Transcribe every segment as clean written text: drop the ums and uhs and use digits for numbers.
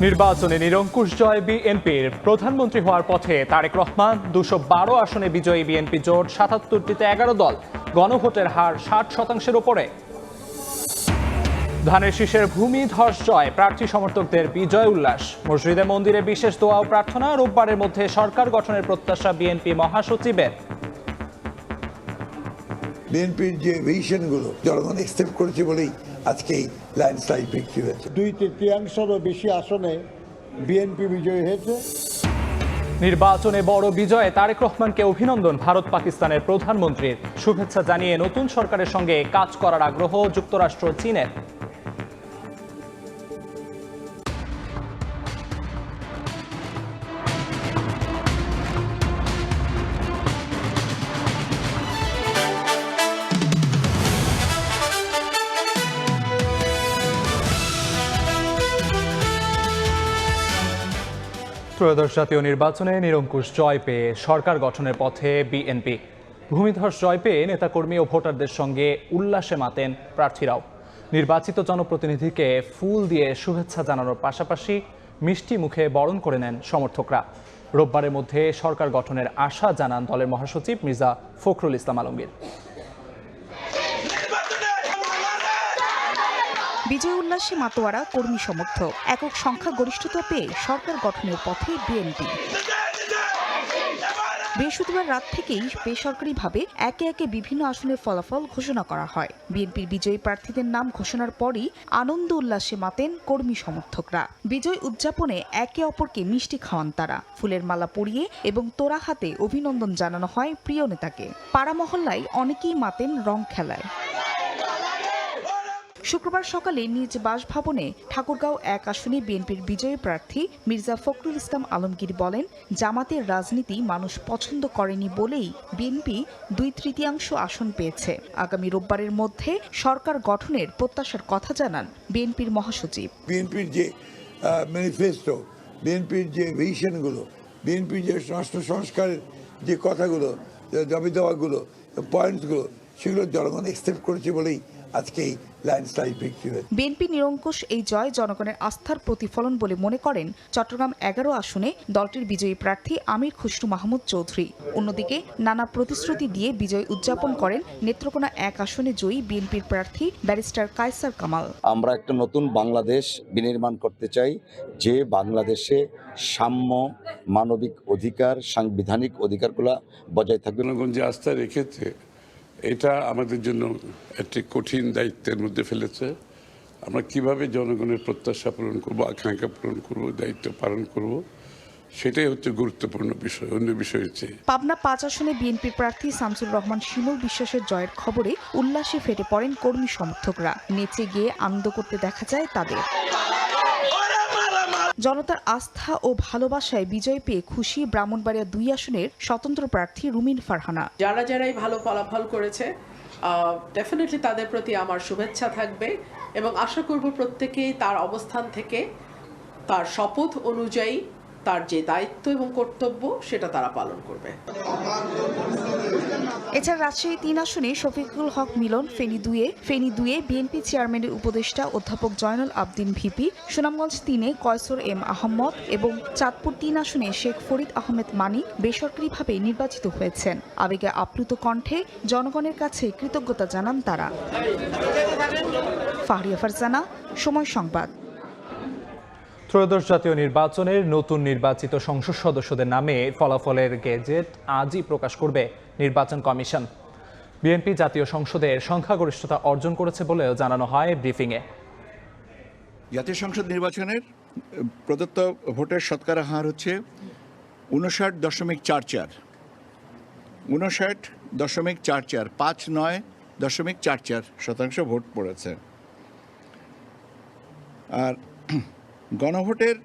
নির্বাচনে নিরঙ্কুশ জয় বিএনপির। প্রধানমন্ত্রী হওয়ার পথে তারেক রহমান। 212 আসনে বিজয়ী বিএনপি জোট, 77টিতে 11 দল। গণভোটের হার 60% উপরে। ধানের শীষের ভূমিধস জয়, প্রার্থী সমর্থকদের বিজয় উল্লাস। মসজিদে মন্দিরে বিশেষ দোয়া ও প্রার্থনা। রোববারের মধ্যে সরকার গঠনের প্রত্যাশা বিএনপি মহাসচিবের। বিএনপির যে ভিশনগুলো জনগণ অ্যাকসেপ্ট করেছে বলেই আজকে এই ল্যান্ডস্লাইড বিক্রি হয়েছে। 2/3 বেশি আসনে বিএনপি বিজয়ী হয়েছে। নির্বাচনে বড় বিজয়ে তারেক রহমানকে অভিনন্দন ভারত পাকিস্তানের প্রধানমন্ত্রীর। শুভেচ্ছা জানিয়ে নতুন সরকারের সঙ্গে কাজ করার আগ্রহ যুক্তরাষ্ট্র চীনের। ত্রয়োদশ জাতীয় নির্বাচনে নিরঙ্কুশ জয় পেয়ে সরকার গঠনের পথে বিএনপি। ভূমিধস জয় পেয়ে নেতাকর্মী ও ভোটারদের সঙ্গে উল্লাসে মাতেন প্রার্থীরাও। নির্বাচিত জনপ্রতিনিধিকে ফুল দিয়ে শুভেচ্ছা জানানোর পাশাপাশি মিষ্টি মুখে বরণ করে নেন সমর্থকরা। রোববারের মধ্যে সরকার গঠনের আশা জানান দলের মহাসচিব মির্জা ফখরুল ইসলাম আলমগীর। বিজয় উল্লাসে মাতোয়ারা কর্মী সমর্থক। একক সংখ্যা গরিষ্ঠতা পেয়ে সরকার গঠনের পথে বিএনপি। বৃহস্পতিবার রাত থেকেই বেসরকারিভাবে একে একে বিভিন্ন আসনের ফলাফল ঘোষণা করা হয়। বিএনপির বিজয়ী প্রার্থীদের নাম ঘোষণার পরই আনন্দ উল্লাসে মাতেন কর্মী সমর্থকরা। বিজয় উদযাপনে একে অপরকে মিষ্টি খাওয়ান তারা। ফুলের মালা পরিয়ে এবং তোড়া হাতে অভিনন্দন জানানো হয় প্রিয় নেতাকে। পাড়া মহল্লায় অনেকেই মাতেন রং খেলায়। শুক্রবার সকালে নিজ বাসভবনে ঠাকুরগাঁও 1 আসনে বিএনপির বিজয়ী প্রার্থী মির্জা ফখরুল ইসলাম আলমগীর বলেন, জামাতের রাজনীতি মানুষ পছন্দ করেনি বলেই বিএনপি 2/3 আসন পেয়েছে। আগামী রোববারের মধ্যে সরকার গঠনের প্রত্যাশার কথা জানান বিএনপির মহাসচিব। বিএনপির যে ম্যানিফেস্টো, বিএনপির যে ভিশনগুলো, বিএনপির যে রাষ্ট্র সংস্কারের যে কথাগুলো, দাবি দেওয়াগুলো, পয়েন্টসগুলো, সেগুলো জনগণ অ্যাকসেপ্ট করেছে বলেই আজকে এই ল্যান্ডস্লাইড বিক্রি হয়েছে। বিএনপি নিরঙ্কুশ এই জয় জনগণের আস্থার প্রতিফলন বলে মনে করেন চট্টগ্রাম 11 আসনে দলটির বিজয়ী প্রার্থী আমির খুসরু মাহমুদ চৌধুরী। অন্যদিকে নানা প্রতিশ্রুতি দিয়ে বিজয় উদযাপন করেন নেত্রকোনা 1 আসনে জয়ী বিএনপির প্রার্থী ব্যারিস্টার কায়সার কামাল। আমরা একটা নতুন বাংলাদেশ বিনির্মাণ করতে চাই, যে বাংলাদেশে সাম্য, মানবিক অধিকার, সাংবিধানিক অধিকারগুলো বজায় থাকবে। জনগণ যে আস্থা রেখেছে, এটা আমাদের জন্য একটি কঠিন দায়িত্বের মধ্যে ফেলেছে। আমরা কিভাবে জনগণের প্রত্যাশা পূরণ করব, আকাঙ্ক্ষা পূরণ করব, দায়িত্ব পালন করব, সেটাই হচ্ছে গুরুত্বপূর্ণ বিষয়, অন্য বিষয়ের চেয়ে। পাবনা 5 আসনে বিএনপির প্রার্থী শামসুর রহমান শিমুল বিশ্বাসের জয়ের খবরে উল্লাসে ফেটে পড়েন কর্মী সমর্থকরা। নেচে গিয়ে আনন্দ করতে দেখা যায় তাদের। জনতার আস্থা ও ভালোবাসায় বিজয় পেয়ে খুশি ব্রাহ্মণবাড়িয়া 2 আসনের স্বতন্ত্র প্রার্থী রুমিন ফারহানা। যারাই ভালো ফলাফল করেছে, ডেফিনেটলি তাদের প্রতি আমার শুভেচ্ছা থাকবে এবং আশা করব প্রত্যেকেই তার অবস্থান থেকে তার শপথ অনুযায়ী তার যে দায়িত্ব এবং কর্তব্য সেটা তারা পালন করবে। এছাড়া রাজশাহী 3 আসনে শফিকুল হক মিলন ফেনী 2-এ বিএনপি চেয়ারম্যানের উপদেষ্টা অধ্যাপক জয়নুল আবদিন ভিপি, সুনামগঞ্জ 3-এ কয়সর এম আহমদ এবং চাঁদপুর 3 আসনে শেখ ফরিদ আহমেদ মানিক বেসরকারিভাবে নির্বাচিত হয়েছেন। আবেগে আপ্লুত কণ্ঠে জনগণের কাছে কৃতজ্ঞতা জানান তারা। ফাহরিয়া ফারজানা, সময় সংবাদ। ত্রয়োদশ জাতীয় নির্বাচনের নতুন নির্বাচিত সংসদ সদস্যদের নামে ফলাফলের গেজেট আজই প্রকাশ করবে নির্বাচন কমিশন। বিএনপি জাতীয় সংসদের সংখ্যাগরিষ্ঠতা অর্জন করেছে বলেও জানানো হয় ব্রিফিংয়ে। জাতীয় সংসদ নির্বাচনের প্রদত্ত ভোটের শতকরা হার হচ্ছে 59.44, 59.44 ভোট পড়েছে। আর গণভোটের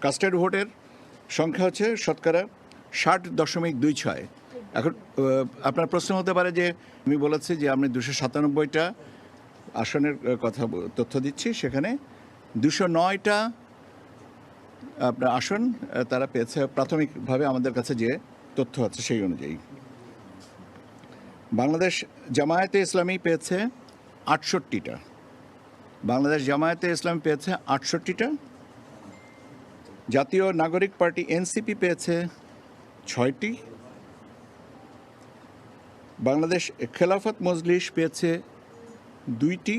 কাস্টেড ভোটের সংখ্যা হচ্ছে শতকরা 60.26। এখন আপনার প্রশ্ন হতে পারে যে আমি বলেছি যে আমি 297টা আসনের কথা তথ্য দিচ্ছি, সেখানে 209টা আপনার আসন তারা পেয়েছে প্রাথমিকভাবে আমাদের কাছে যে তথ্য আছে সেই অনুযায়ী। বাংলাদেশ জামায়াতে ইসলামী পেয়েছে 68টা, বাংলাদেশ জামায়াতে ইসলাম পেয়েছে 68টা, জাতীয় নাগরিক পার্টি এনসিপি পেয়েছে 6টি, বাংলাদেশ খেলাফত মজলিস পেয়েছে 2টি,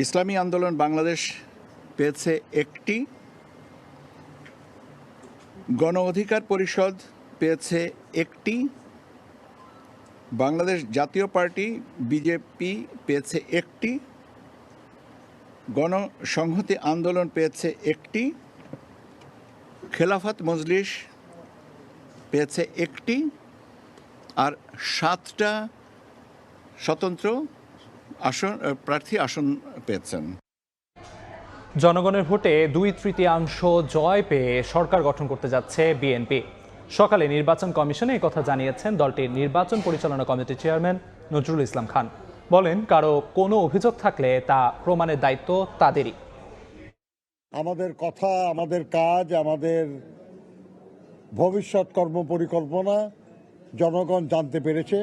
ইসলামী আন্দোলন বাংলাদেশ পেয়েছে 1টি, গণ অধিকার পরিষদ পেয়েছে 1টি, বাংলাদেশ জাতীয় পার্টি বিজেপি পেয়েছে 1টি, গণসংহতি আন্দোলন পেয়েছে 1টি, খেলাফত মজলিস পেয়েছে 1টি, আর 7টা স্বতন্ত্র প্রার্থী আসন পেয়েছেন। জনগণের ভোটে 2/3 জয় পেয়ে সরকার গঠন করতে যাচ্ছে বিএনপি। সকালে নির্বাচন কমিশনে এই কথা জানিয়েছেন দলটির নির্বাচন পরিচালনা কমিটির চেয়ারম্যান নজরুল ইসলাম খান। বলেন, কারো কোনো অভিযোগ থাকলে তা প্রমাণের দায়িত্ব তাদেরই। আমাদের কথা, আমাদের কাজ, আমাদের ভবিষ্যৎ কর্ম পরিকল্পনা জনগণ জানতে পেরেছে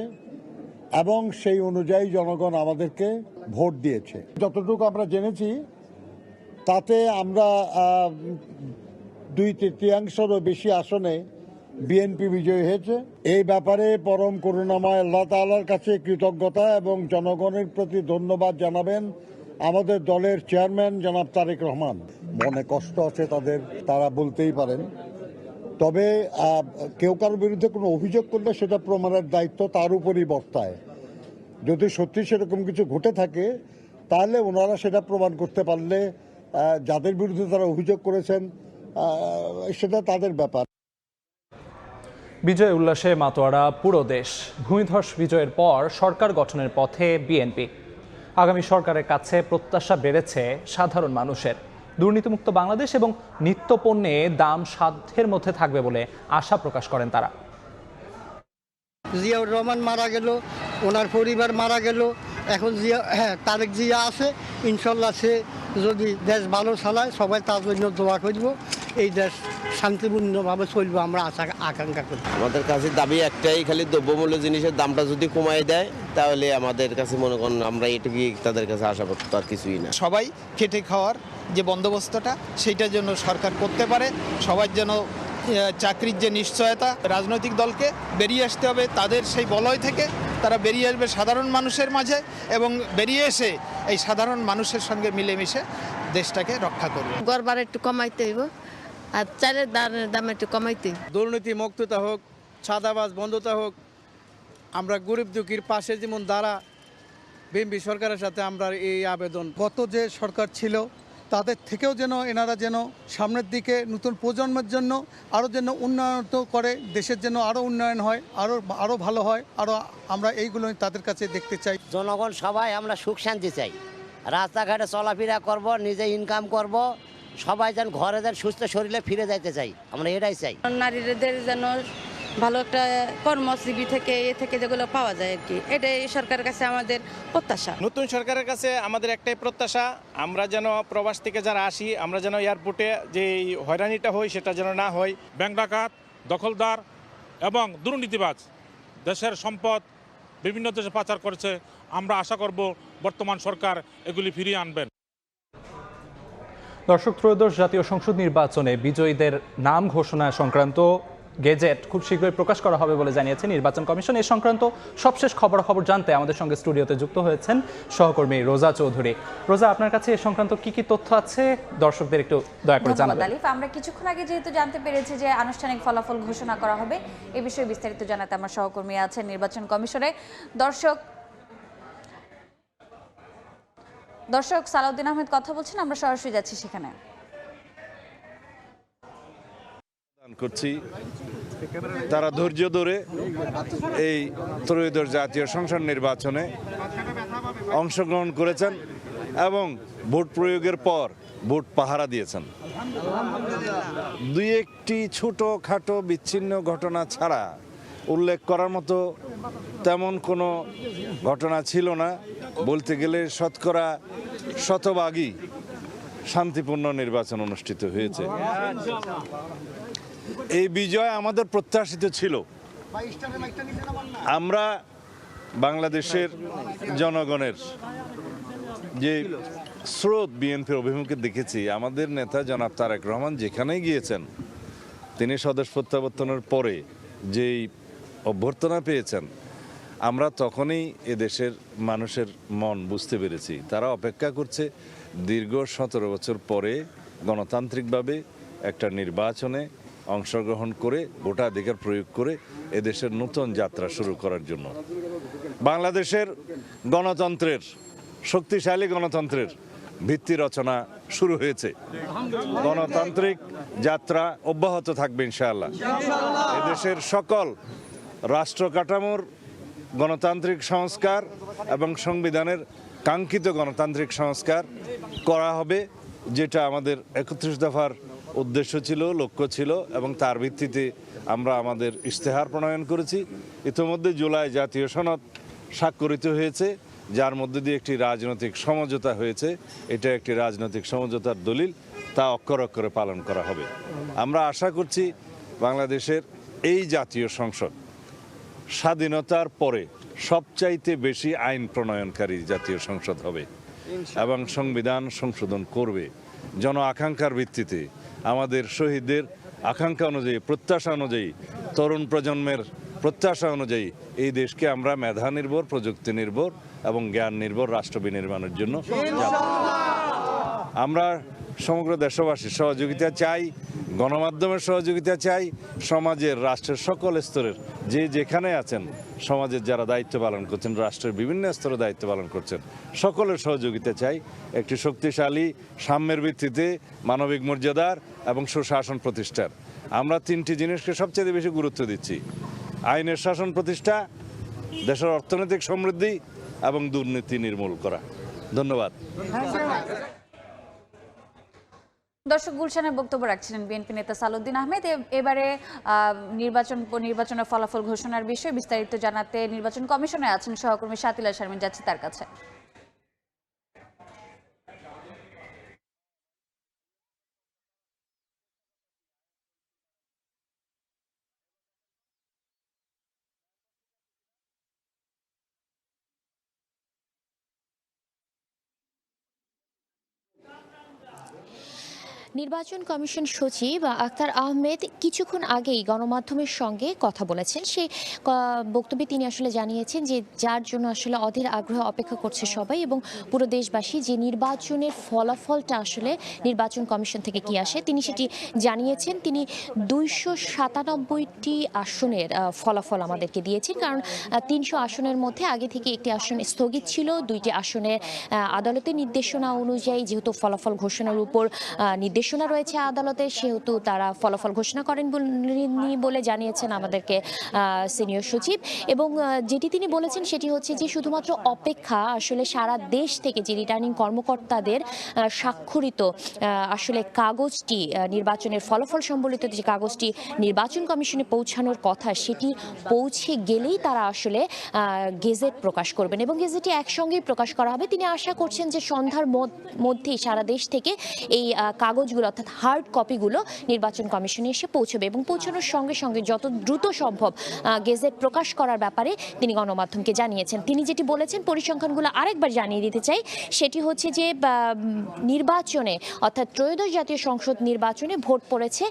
এবং সেই অনুযায়ী জনগণ আমাদেরকে ভোট দিয়েছে। যতটুকু আমরা জেনেছি তাতে আমরা 2/3 বেশি আসনে বিএনপি বিজয়ী হয়েছে। এই ব্যাপারে পরম করুণাময় আল্লাহ তাআলার কাছে কৃতজ্ঞতা এবং জনগণের প্রতি ধন্যবাদ জানাবেন আমাদের দলের চেয়ারম্যান জনাব তারেক রহমান। মনে কষ্ট আছে তাদের, তারা বলতেই পারেন। তবে কেউ কারোর বিরুদ্ধে কোনো অভিযোগ করলে সেটা প্রমাণের দায়িত্ব তার উপরই বর্তায়। যদি সত্যি সেরকম কিছু ঘটে থাকে তাহলে ওনারা সেটা প্রমাণ করতে পারলে যাদের বিরুদ্ধে তারা অভিযোগ করেছেন সেটা তাদের ব্যাপার। বিজয় উল্লাসে মাতোয়ারা পুরো দেশ। ভূমিধস বিজয়ের পর সরকার গঠনের পথে বিএনপি। আগামী সরকারের কাছে প্রত্যাশা বেড়েছে সাধারণ মানুষের। দুর্নীতিমুক্ত বাংলাদেশ এবং নিত্যপণ্যে দাম সাধ্যের মধ্যে থাকবে বলে আশা প্রকাশ করেন তারা। জিয়াউর রহমান মারা গেল, ওনার পরিবার মারা গেল, এখন জিয়া তারেক জিয়া আছে। ইনশাল্লাহ সে যদি দেশ ভালো চালায় সবাই তার জন্য দোয়া করব, এই দেশ শান্তিপূর্ণভাবে চলবে আমরা আশা আকাঙ্ক্ষা করি। আমাদের কাছে দাবি একটাই, খালি দ্রব্যমূল্য জিনিসের দামটা যদি কমাই দেয় তাহলে আমাদের কাছে মনে করেন আমরা এটুকুই তাদের কাছে আশা করতে আর কিছুই না। সবাই খেটে খাওয়ার যে বন্দোবস্তটা সেইটার জন্য সরকার করতে পারে, সবার যেন চাকরির যে নিশ্চয়তা, রাজনৈতিক দলকে বেরিয়ে আসতে হবে তাদের সেই বলয় থেকে, তারা বেরিয়ে আসবে সাধারণ মানুষের মাঝে এবং বেরিয়ে এসে এই সাধারণ মানুষের সঙ্গে মিলেমিশে দেশটাকে রক্ষা করবে। গড় একটু কমাইতে হইব আর চালের দাম একটু কমাইতে। দুর্নীতি মুক্ততা হোক, ছাদাবাজ বন্ধতা হোক, আমরা গরিব দুঃখীর পাশে যেমন দ্বারা বিএনপি সরকারের সাথে আমরা এই আবেদন। গত যে সরকার ছিল তাদের থেকেও যেন এনারা যেন সামনের দিকে নতুন প্রজন্মের জন্য আরও যেন উন্নয়ন করে, দেশের জন্য আরও উন্নয়ন হয়, আরও ভালো হয়, আরও আমরা এইগুলোই তাদের কাছে দেখতে চাই। জনগণ সবাই আমরা সুখ শান্তি চাই, রাস্তাঘাটে চলাফেরা করব, নিজে ইনকাম করব, সবাই যেন ঘরে যেন সুস্থ শরীরে ফিরে যাইতে চাই, আমরা এটাই চাই। নারীদের যেন ভালো একটা কর্মজীবী থেকে যেগুলো পাওয়া যায় আর কি, এটাই সরকারের কাছে আমাদের প্রত্যাশা। নতুন সরকারের কাছে আমাদের একটাই প্রত্যাশা, আমরা যেন প্রবাস থেকে যারা আসি আমরা যেন এয়ারপোর্টে যে হয়রানিটা হয় সেটা যেন না হয়। ব্যাংক ডাকাত, দখলদার এবং দুর্নীতিবাজ দেশের সম্পদ বিভিন্ন দেশে পাচার করেছে, আমরা আশা করব বর্তমান সরকার এগুলি ফিরিয়ে আনবেন। দর্শক, ত্রয়োদশ জাতীয় সংসদ নির্বাচনে বিজয়ীদের নাম ঘোষণা সংক্রান্ত গেজেট খুব শীঘ্রই প্রকাশ করা হবে বলে জানিয়েছে নির্বাচন কমিশন। এ সংক্রান্ত সবশেষ খবরাখবর জানতে আমাদের সঙ্গে স্টুডিওতে যুক্ত হয়েছেন সহকর্মী রোজা চৌধুরী। রোজা, আপনার কাছে এ সংক্রান্ত কি কি তথ্য আছে দর্শকদের একটু দয়া করে জানাবেন। আমরা কিছুক্ষণ আগে যেহেতু জানতে পেরেছি যে আনুষ্ঠানিক ফলাফল ঘোষণা করা হবে, এ বিষয়ে বিস্তারিত জানাতে আমার সহকর্মী আছেন নির্বাচন কমিশনে দর্শক সালাউদ্দিন আহমেদ কথা বলছেন, আমরা সরাসরি যাচ্ছি সেখানে। করছি তারা ধৈর্য ধরে এই ত্রয়োদশ জাতীয় সংসদ নির্বাচনে অংশগ্রহণ করেছেন এবং ভোট প্রয়োগের পর ভোট পাহারা দিয়েছেন। দুই একটি ছোটোখাটো বিচ্ছিন্ন ঘটনা ছাড়া উল্লেখ করার মতো তেমন কোনো ঘটনা ছিল না। বলতে গেলে শতকরা শতভাগই শান্তিপূর্ণ নির্বাচন অনুষ্ঠিত হয়েছে। এই বিজয় আমাদের প্রত্যাশিত ছিল। আমরা বাংলাদেশের জনগণের যে স্রোত বিএনপির অভিমুখে দেখেছি। আমাদের নেতা জনাব তারেক রহমান যেখানেই গিয়েছেন, তিনি স্বদেশ প্রত্যাবর্তনের পরে যেই অভ্যর্থনা পেয়েছেন, আমরা তখনই এদেশের মানুষের মন বুঝতে পেরেছি। তারা অপেক্ষা করছে দীর্ঘ 17 বছর পরে গণতান্ত্রিকভাবে একটা নির্বাচনে অংশগ্রহণ করে ভোটাধিকার প্রয়োগ করে এদেশের নতুন যাত্রা শুরু করার জন্য। বাংলাদেশের গণতন্ত্রের, শক্তিশালী গণতন্ত্রের ভিত্তি রচনা শুরু হয়েছে। গণতান্ত্রিক যাত্রা অব্যাহত থাকবে ইনশাআল্লাহ। এদেশের সকল রাষ্ট্র কাঠামোর গণতান্ত্রিক সংস্কার এবং সংবিধানের কাঙ্ক্ষিত গণতান্ত্রিক সংস্কার করা হবে, যেটা আমাদের 31 দফার উদ্দেশ্য ছিল, লক্ষ্য ছিল, এবং তার ভিত্তিতে আমরা আমাদের ইশতেহার প্রণয়ন করেছি। ইতিমধ্যে জুলাই জাতীয় সনদ স্বাক্ষরিত হয়েছে, যার মধ্যে দিয়ে একটি রাজনৈতিক সমঝোতা হয়েছে। এটা একটি রাজনৈতিক সমঝোতার দলিল, তা অক্ষরে অক্ষরে পালন করা হবে। আমরা আশা করছি বাংলাদেশের এই জাতীয় সংসদ স্বাধীনতার পরে সবচাইতে বেশি আইন প্রণয়নকারী জাতীয় সংসদ হবে এবং সংবিধান সংশোধন করবে জন আকাঙ্ক্ষার ভিত্তিতে। আমাদের শহীদদের আকাঙ্ক্ষা অনুযায়ী, প্রত্যাশা অনুযায়ী, তরুণ প্রজন্মের প্রত্যাশা অনুযায়ী এই দেশকে আমরা মেধা নির্ভর, প্রযুক্তি নির্ভর এবং জ্ঞান নির্ভর রাষ্ট্র বিনির্মাণের জন্য আমরা সমগ্র দেশবাসীর সহযোগিতা চাই, গণমাধ্যমের সহযোগিতা চাই, সমাজের, রাষ্ট্রের সকল স্তরের যে যেখানে আছেন, সমাজের যারা দায়িত্ব পালন করছেন, রাষ্ট্রের বিভিন্ন স্তরে দায়িত্ব পালন করছেন, সকলের সহযোগিতা চাই একটি শক্তিশালী সাম্যের ভিত্তিতে মানবিক মর্যাদার এবং সুশাসন প্রতিষ্ঠার। আমরা 3টি জিনিসকে সবচেয়ে বেশি গুরুত্ব দিচ্ছি: আইনের শাসন প্রতিষ্ঠা, দেশের অর্থনৈতিক সমৃদ্ধি এবং দুর্নীতি নির্মূল করা। ধন্যবাদ। দর্শক, গুলশানের বক্তব্য রাখছিলেন বিএনপি নেতা সালাউদ্দিন আহমেদ। এবারে নির্বাচনের ফলাফল ঘোষণার বিষয়ে বিস্তারিত জানাতে নির্বাচন কমিশনে আছেন সহকর্মী শাতিলা শারমিন, যাচ্ছে তার কাছে। নির্বাচন কমিশন সচিব আখতার আহমেদ কিছুক্ষণ আগেই গণমাধ্যমের সঙ্গে কথা বলেছেন। সেই বক্তব্যে তিনি আসলে জানিয়েছেন যে যার জন্য আসলে অধীর আগ্রহে অপেক্ষা করছে সবাই এবং পুরো দেশবাসী, যে নির্বাচনের ফলাফলটা আসলে নির্বাচন কমিশন থেকে কি আসে তিনি সেটি জানিয়েছেন। তিনি 297টি আসনের ফলাফল আমাদেরকে দিয়েছেন, কারণ 300 আসনের মধ্যে আগে থেকে একটি আসন স্থগিত ছিল। 2টি আসনের আদালতের নির্দেশনা অনুযায়ী যেহেতু ফলাফল ঘোষণার উপর নির্দেশনা রয়েছে আদালতের, সেহেতু তারা ফলাফল ঘোষণা করেন বলে জানিয়েছেন আমাদেরকে সিনিয়র সচিব। এবং যেটি তিনি বলেছেন সেটি হচ্ছে যে শুধুমাত্র অপেক্ষা, আসলে সারা দেশ থেকে যে রিটার্নিং কর্মকর্তাদের স্বাক্ষরিত আসলে কাগজটি, নির্বাচনের ফলাফল সম্বলিত যে কাগজটি নির্বাচন কমিশনে পৌঁছানোর কথা, সেটি পৌঁছে গেলেই তারা আসলে গেজেট প্রকাশ করবেন এবং গেজেটটি একসঙ্গেই প্রকাশ করা হবে। তিনি আশা করছেন যে সন্ধ্যার মধ্যেই সারা দেশ থেকে এই কাগজগুলো অর্থাৎ হার্ড কপিগুলো নির্বাচন কমিশনে এসে পৌঁছবে এবং পৌঁছানোর সঙ্গে সঙ্গে যত দ্রুত সম্ভব গেজেট প্রকাশ করার ব্যাপারে তিনি গণমাধ্যমকে জানিয়েছেন। তিনি যেটি বলেছেন, পরিসংখ্যানগুলো আরেকবার জানিয়ে দিতে চাই, সেটি হচ্ছে যে নির্বাচনে অর্থাৎ ত্রয়োদশ জাতীয় সংসদ নির্বাচনে ভোট পড়েছে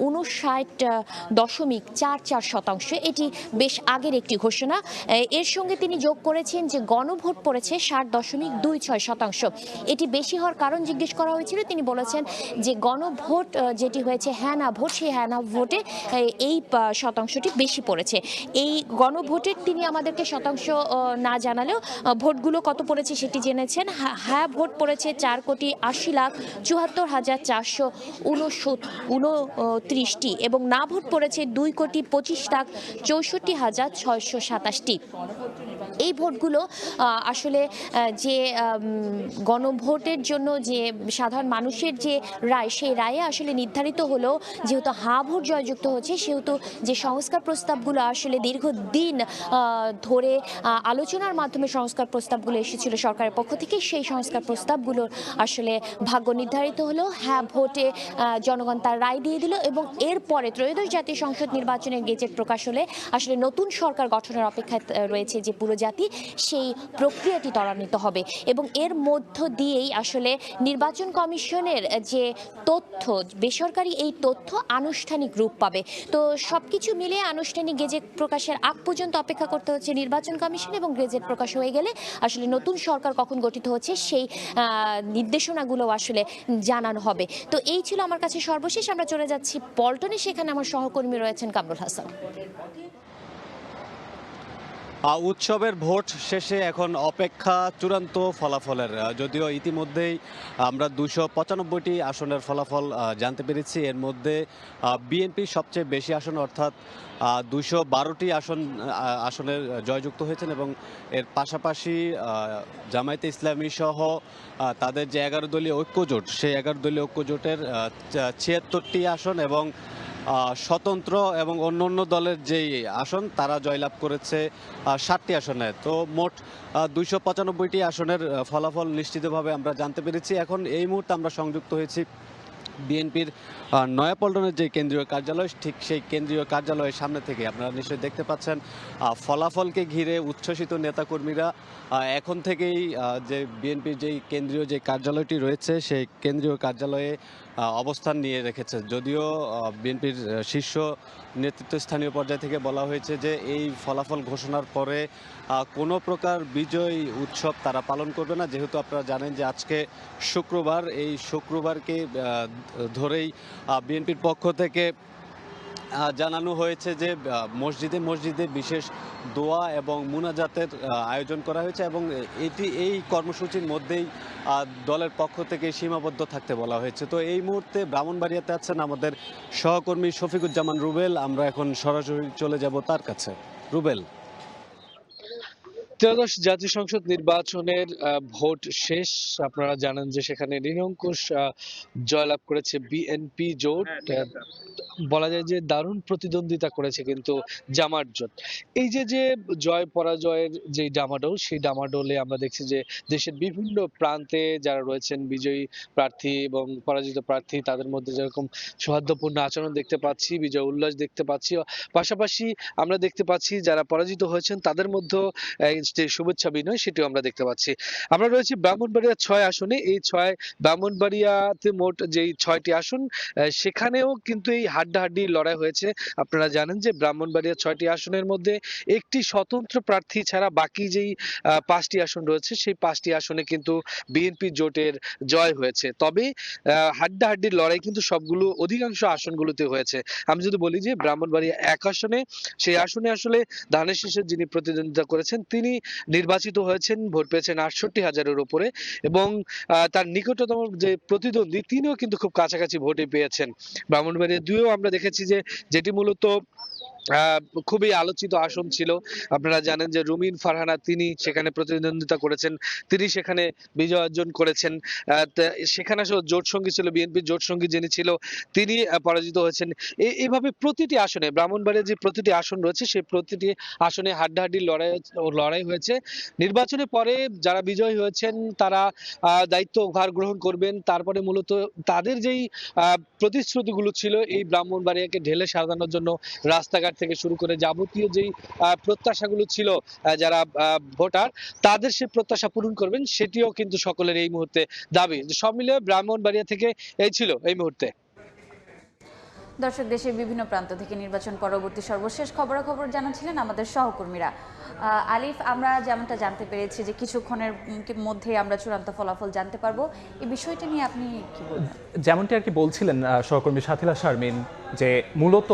59.44%। এটি বেশ আগের একটি ঘোষণা। এর সঙ্গে তিনি যোগ করেছেন যে গণভোট পড়েছে 60.26%। এটি বেশি হওয়ার কারণ জিজ্ঞেস করা হয়েছিল, তিনি বলেছেন যে গণভোট যেটি হয়েছে হ্যাঁ না ভোট, সেই হ্যাঁ না ভোটে এই শতাংশটি বেশি পড়েছে। এই গণভোটের তিনি আমাদেরকে শতাংশ না জানালেও ভোটগুলো কত পড়েছে সেটি জেনেছেন। হ্যাঁ ভোট পড়েছে 4,80,74,429টি এবং না ভোট পড়েছে 2,25,64,627টি। এই ভোটগুলো আসলে যে গণভোটের জন্য যে সাধারণ মানুষের যে রায় রায়, সেই রায়ে আসলে নির্ধারিত হলো যেহেতু হা ভোট জয়যুক্ত হচ্ছে, সেহেতু যে সংস্কার প্রস্তাবগুলো আসলে দীর্ঘদিন ধরে আলোচনার মাধ্যমে সংস্কার প্রস্তাবগুলো এসেছিল সরকারের পক্ষ থেকে, সেই সংস্কার প্রস্তাবগুলোর আসলে ভাগ্য নির্ধারিত হলো। হ্যাঁ ভোটে জনগণ তার রায় দিয়ে দিল এবং এরপরে ত্রয়োদশ জাতীয় সংসদ নির্বাচনের গেজেট প্রকাশ হলে আসলে নতুন সরকার গঠনের অপেক্ষায় রয়েছে যে পুরো জাতি, সেই প্রক্রিয়াটি ত্বরান্বিত হবে এবং এর মধ্য দিয়েই আসলে নির্বাচন কমিশনের যে তথ্য, বেসরকারি এই তথ্য আনুষ্ঠানিক রূপ পাবে। তো সবকিছু মিলে আনুষ্ঠানিক গেজেট প্রকাশের আগ পর্যন্ত অপেক্ষা করতে হচ্ছে নির্বাচন কমিশন, এবং গেজেট প্রকাশ হয়ে গেলে আসলে নতুন সরকার কখন গঠিত হচ্ছে সেই নির্দেশনাগুলো আসলে জানানো হবে। তো এই ছিল আমার কাছে সর্বশেষ। আমরা চলে যাচ্ছি পল্টনে, সেখানে আমার সহকর্মী রয়েছেন কামরুল হাসান। উৎসবের ভোট শেষে এখন অপেক্ষা চূড়ান্ত ফলাফলের। যদিও ইতিমধ্যেই আমরা 295টি আসনের ফলাফল জানতে পেরেছি। এর মধ্যে বিএনপি সবচেয়ে বেশি আসন অর্থাৎ 212টি আসনের জয়যুক্ত হয়েছেন এবং এর পাশাপাশি জামায়াতে ইসলামী সহ তাদের যে 11 দলীয় ঐক্যজোট, সেই 11 দলীয় ঐক্যজোটের 76টি আসন এবং স্বতন্ত্র এবং অন্য দলের যেই আসন তারা জয়লাভ করেছে 60টি আসনে। তো মোট 295টি আসনের ফলাফল নিশ্চিতভাবে আমরা জানতে পেরেছি। এখন এই মুহূর্তে আমরা সংযুক্ত হয়েছি বিএনপির নয়াপল্টনের যে কেন্দ্রীয় কার্যালয়, ঠিক সেই কেন্দ্রীয় কার্যালয়ের সামনে থেকে। আপনারা নিশ্চয়ই দেখতে পাচ্ছেন ফলাফলকে ঘিরে উচ্ছ্বসিত নেতাকর্মীরা এখন থেকেই যে বিএনপির যেই কেন্দ্রীয় যে কার্যালয়টি রয়েছে সেই কেন্দ্রীয় কার্যালয়ে অবস্থান নিয়ে রেখেছে। যদিও বিএনপির শীর্ষ নেতৃত্ব স্থানীয় পর্যায় থেকে বলা হয়েছে যে এই ফলাফল ঘোষণার পরে কোনো প্রকার বিজয় উৎসব তারা পালন করবে না, যেহেতু আপনারা জানেন যে আজকে শুক্রবার, এই শুক্রবারকে ধরেই বিএনপির পক্ষ থেকে জানানো হয়েছে যে মসজিদে বিশেষ দোয়া এবং মুনাজাতের আয়োজন করা হয়েছে এবং এই কর্মসূচির মধ্যেই দলের পক্ষ থেকে সীমাবদ্ধ থাকতে বলা হয়েছে। তো এই মুহূর্তে ব্রাহ্মণবাড়িয়াতে আছেন আমাদের সহকর্মী শফিকুজ্জামান রুবেল। আমরা এখন সরাসরি চলে যাব তার কাছে। রুবেল, ত্রয়োদশ জাতীয় সংসদ নির্বাচনের ভোট শেষ। আপনারা জানেন যে সেখানে নিরঙ্কুশ জয়লাভ করেছে বিএনপি জোট। বলা যায় যে দারুণ প্রতিদ্বন্দ্বিতা করেছে কিন্তু জামাত জোট। এই যে জয় পরাজয়ের যে ডামাডোল, সেই ডামাডোলে আমরা দেখছি যে দেশের বিভিন্ন প্রান্তে যারা রয়েছেন বিজয়ী প্রার্থী এবং পরাজিত প্রার্থী, তাদের মধ্যে যেরকম সৌহার্দ্যপূর্ণ আচরণ দেখতে পাচ্ছি, বিজয় উল্লাস দেখতে পাচ্ছি, পাশাপাশি আমরা দেখতে পাচ্ছি যারা পরাজিত হয়েছেন তাদের মধ্যে যে শুভেচ্ছা বিনয় সেটিও আমরা দেখতে পাচ্ছি। আমরা রয়েছি ব্রাহ্মণবাড়িয়া 6 আসনে। এই 6 ব্রাহ্মণবাড়িয়াতে মোট যেই 6টি আসন, সেখানেও কিন্তু এই হাড্ডাহাড্ডি লড়াই হয়েছে। আপনারা জানেন যে ব্রাহ্মণবাড়িয়া 6টি আসনের মধ্যে একটি স্বতন্ত্র প্রার্থী ছাড়া বাকি যেই 5টি আসন রয়েছে সেই 5টি আসনে কিন্তু বিএনপি জোটের জয় হয়েছে। তবে হাড্ডাহাড্ডির লড়াই কিন্তু সবগুলো অধিকাংশ আসনগুলোতে হয়েছে। আমি যদি বলি যে ব্রাহ্মণবাড়িয়া 1 আসনে, সেই আসনে আসলে ধানের শীষের যিনি প্রতিদ্বন্দ্বিতা করেছেন তিনি নির্বাচিত হয়েছেন, ভোট পেয়েছেন 68,000-এর উপরে এবং তার নিকটতম যে প্রতিদ্বন্দ্বী তিনিও কিন্তু খুব কাছাকাছি ভোটে পেয়েছেন। ব্রাহ্মণবাড়িয়া 2-ও আমরা দেখেছি যে যেটি মূলত খুবই আলোচিত আসন ছিল। আপনারা জানেন যে রুমিন ফারহানা তিনি সেখানে প্রতিদ্বন্দ্বিতা করেছেন, তিনি সেখানে বিজয় অর্জন করেছেন। সেখানে আসলে জোট সঙ্গী ছিল বিএনপির জোট সঙ্গী যিনি ছিল তিনি পরাজিত হয়েছেন। এইভাবে প্রতিটি আসনে, ব্রাহ্মণবাড়িয়ার যে প্রতিটি আসন রয়েছে সেই প্রতিটি আসনে হাড্ডাহাড্ডি লড়াই হয়েছে। নির্বাচনের পরে যারা বিজয়ী হয়েছেন তারা দায়িত্বভার গ্রহণ করবেন। তারপরে মূলত তাদের যেই প্রতিশ্রুতিগুলো ছিল এই ব্রাহ্মণবাড়িয়াকে ঢেলে সাজানোর জন্য রাস্তাঘাট থেকে শুরু করে যাবতীয় যেই প্রত্যাশাগুলো ছিল যারা ভোটার, তাদের সেই প্রত্যাশা পূরণ করবেন, সেটিও কিন্তু সকলের এই মুহূর্তে দাবি। সব মিলিয়ে ব্রাহ্মণবাড়িয়া থেকে এই ছিল এই মুহূর্তে। দর্শক, দেশের বিভিন্ন প্রান্ত থেকে নির্বাচন পরবর্তী সর্বশেষ খবরাখবর জানাচ্ছিলেন আমাদের সহকর্মীরা। আলিফ, আমরা যেমনটা জানতে পেরেছি যে কিছুক্ষণের মধ্যে আমরা চূড়ান্ত ফলাফল জানতে পারবো, এই বিষয়টি নিয়ে আপনি কি বলবেন? যেমনটি আর কি বলছিলেন সহকর্মী সাথিলা শারমিন, যে মূলত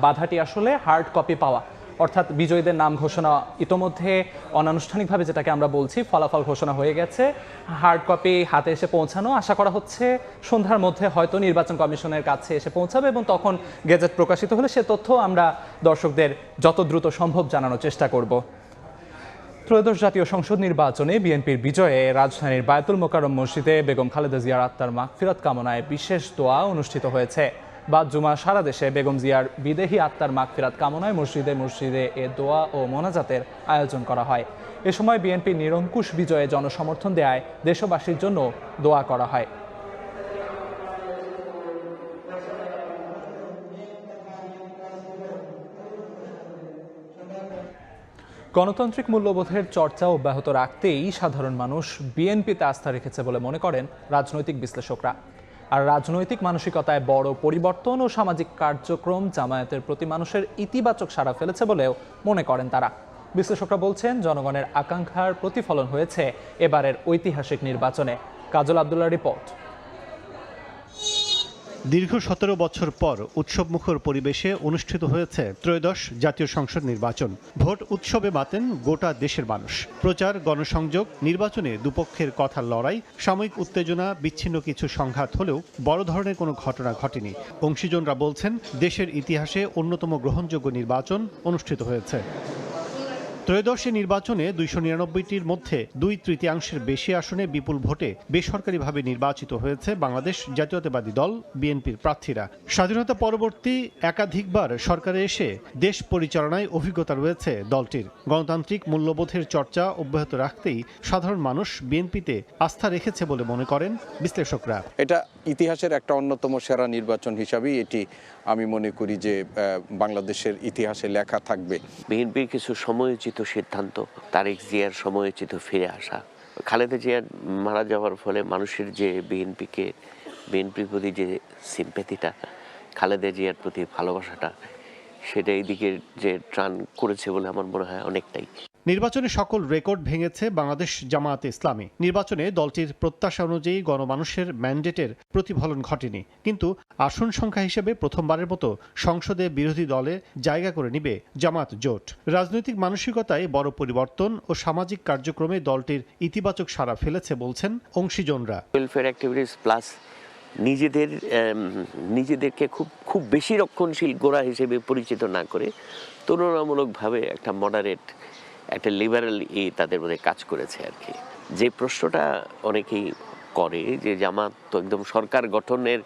বাধাটি আসলে হার্ড কপি পাওয়া, অর্থাৎ বিজয়ীদের নাম ঘোষণা ইতোমধ্যে অনানুষ্ঠানিকভাবে যেটাকে আমরা বলছি ফলাফল ঘোষণা হয়ে গেছে, হার্ড কপি হাতে এসে পৌঁছানো আশা করা হচ্ছে সন্ধ্যার মধ্যে হয়তো নির্বাচন কমিশনের কাছে এসে পৌঁছাবে এবং তখন গেজেট প্রকাশিত হলে সে তথ্য আমরা দর্শকদের যত দ্রুত সম্ভব জানানোর চেষ্টা করব। ত্রয়োদশ জাতীয় সংসদ নির্বাচনে বিএনপির বিজয়ে রাজধানীর বায়তুল মোকাররম মসজিদে বেগম খালেদা জিয়ার আত্মার মাগফিরাত কামনায় বিশেষ দোয়া অনুষ্ঠিত হয়েছে। বাদ জুমা সারা দেশে বেগম জিয়ার বিদেহী আত্মার মাগফিরাত কামনায় মসজিদে মসজিদে এ দোয়া ও মোনাজাতের আয়োজন করা হয়। এ সময় বিএনপির নিরঙ্কুশ বিজয়ে জনসমর্থন দেয়ায় দেশবাসীর জন্য দোয়া করা হয়। গণতান্ত্রিক মূল্যবোধের চর্চা অব্যাহত রাখতেই সাধারণ মানুষ বিএনপিতে আস্থা রেখেছে বলে মনে করেন রাজনৈতিক বিশ্লেষকরা। আর রাজনৈতিক মানসিকতায় বড় পরিবর্তন ও সামাজিক কার্যক্রম জামায়াতের প্রতি মানুষের ইতিবাচক সাড়া ফেলেছে বলেও মনে করেন তারা। বিশ্লেষকরা বলছেন, জনগণের আকাঙ্ক্ষার প্রতিফলন হয়েছে এবারের ঐতিহাসিক নির্বাচনে। কাজল আব্দুল্লাহর রিপোর্ট। দীর্ঘ 17 বছর পর উৎসবমুখর পরিবেশে অনুষ্ঠিত হয়েছে ত্রয়োদশ জাতীয় সংসদ নির্বাচন। ভোট উৎসবে মাতেন গোটা দেশের মানুষ। প্রচার, গণসংযোগ, নির্বাচনে দুপক্ষের কথার লড়াই, সাময়িক উত্তেজনা, বিচ্ছিন্ন কিছু সংঘাত হলেও বড় ধরনের কোনো ঘটনা ঘটেনি। অংশীজনরা বলছেন, দেশের ইতিহাসে অন্যতম গ্রহণযোগ্য নির্বাচন অনুষ্ঠিত হয়েছে। ত্রয়োদশ নির্বাচনে 299টির মধ্যে 2/3 বেশি আসনে বিপুল ভোটে বেসরকারিভাবে নির্বাচিত হয়েছে বাংলাদেশ জাতীয়তাবাদী দল বিএনপির প্রার্থীরা। স্বাধীনতা পরবর্তী একাধিকবার সরকারে এসে দেশ পরিচালনায় অভিজ্ঞতা রয়েছে দলটির। গণতান্ত্রিক মূল্যবোধের চর্চা অব্যাহত রাখতেই সাধারণ মানুষ বিএনপিতে আস্থা রেখেছে বলে মনে করেন বিশ্লেষকরা। এটা ইতিহাসের একটা অন্যতম সেরা নির্বাচন হিসাবেই এটি আমি মনে করি যে বাংলাদেশের ইতিহাসে লেখা থাকবে। বিএনপির কিছু সময়োচিত সিদ্ধান্ত, তারেক জিয়ার সময়োচিত ফিরে আসা, খালেদা জিয়ার মারা যাওয়ার ফলে মানুষের যে বিএনপির প্রতি যে সিম্প্যাথিটা, খালেদা জিয়ার প্রতি ভালোবাসাটা, সেটা এই দিকে যে ট্রান করেছে বলে আমার মনে হয় অনেকটাই। নির্বাচনে সকল রেকর্ড ভেঙেছে বাংলাদেশ জামায়াতে ইসলামী। নির্বাচনে দলটির প্রত্যাশা অনুযায়ী গণমানুষের ম্যান্ডেটের প্রতিফলন ঘটেনি, কিন্তু আসন সংখ্যা হিসেবে প্রথমবারের মতো সংসদে বিরোধী দলে জায়গা করে নিবে জামায়াত জোট। রাজনৈতিক মানসিকতায় বড় পরিবর্তন ও সামাজিক কার্যক্রমে দলটির ইতিবাচক সাড়া ফেলেছে বলছেন অংশীজনরা। ওয়েলফেয়ার অ্যাক্টিভিটিস প্লাস নিজেদেরকে খুব বেশি রক্ষণশীল গোড়া হিসেবে পরিচিত না করে তুলনামূলকভাবে একটা মডারেট, একটা লিবারেল তাদের মধ্যে কাজ করেছে আর কি। যে প্রশ্নটা অনেকেই করে যে জামাত তো একদম সরকার গঠনের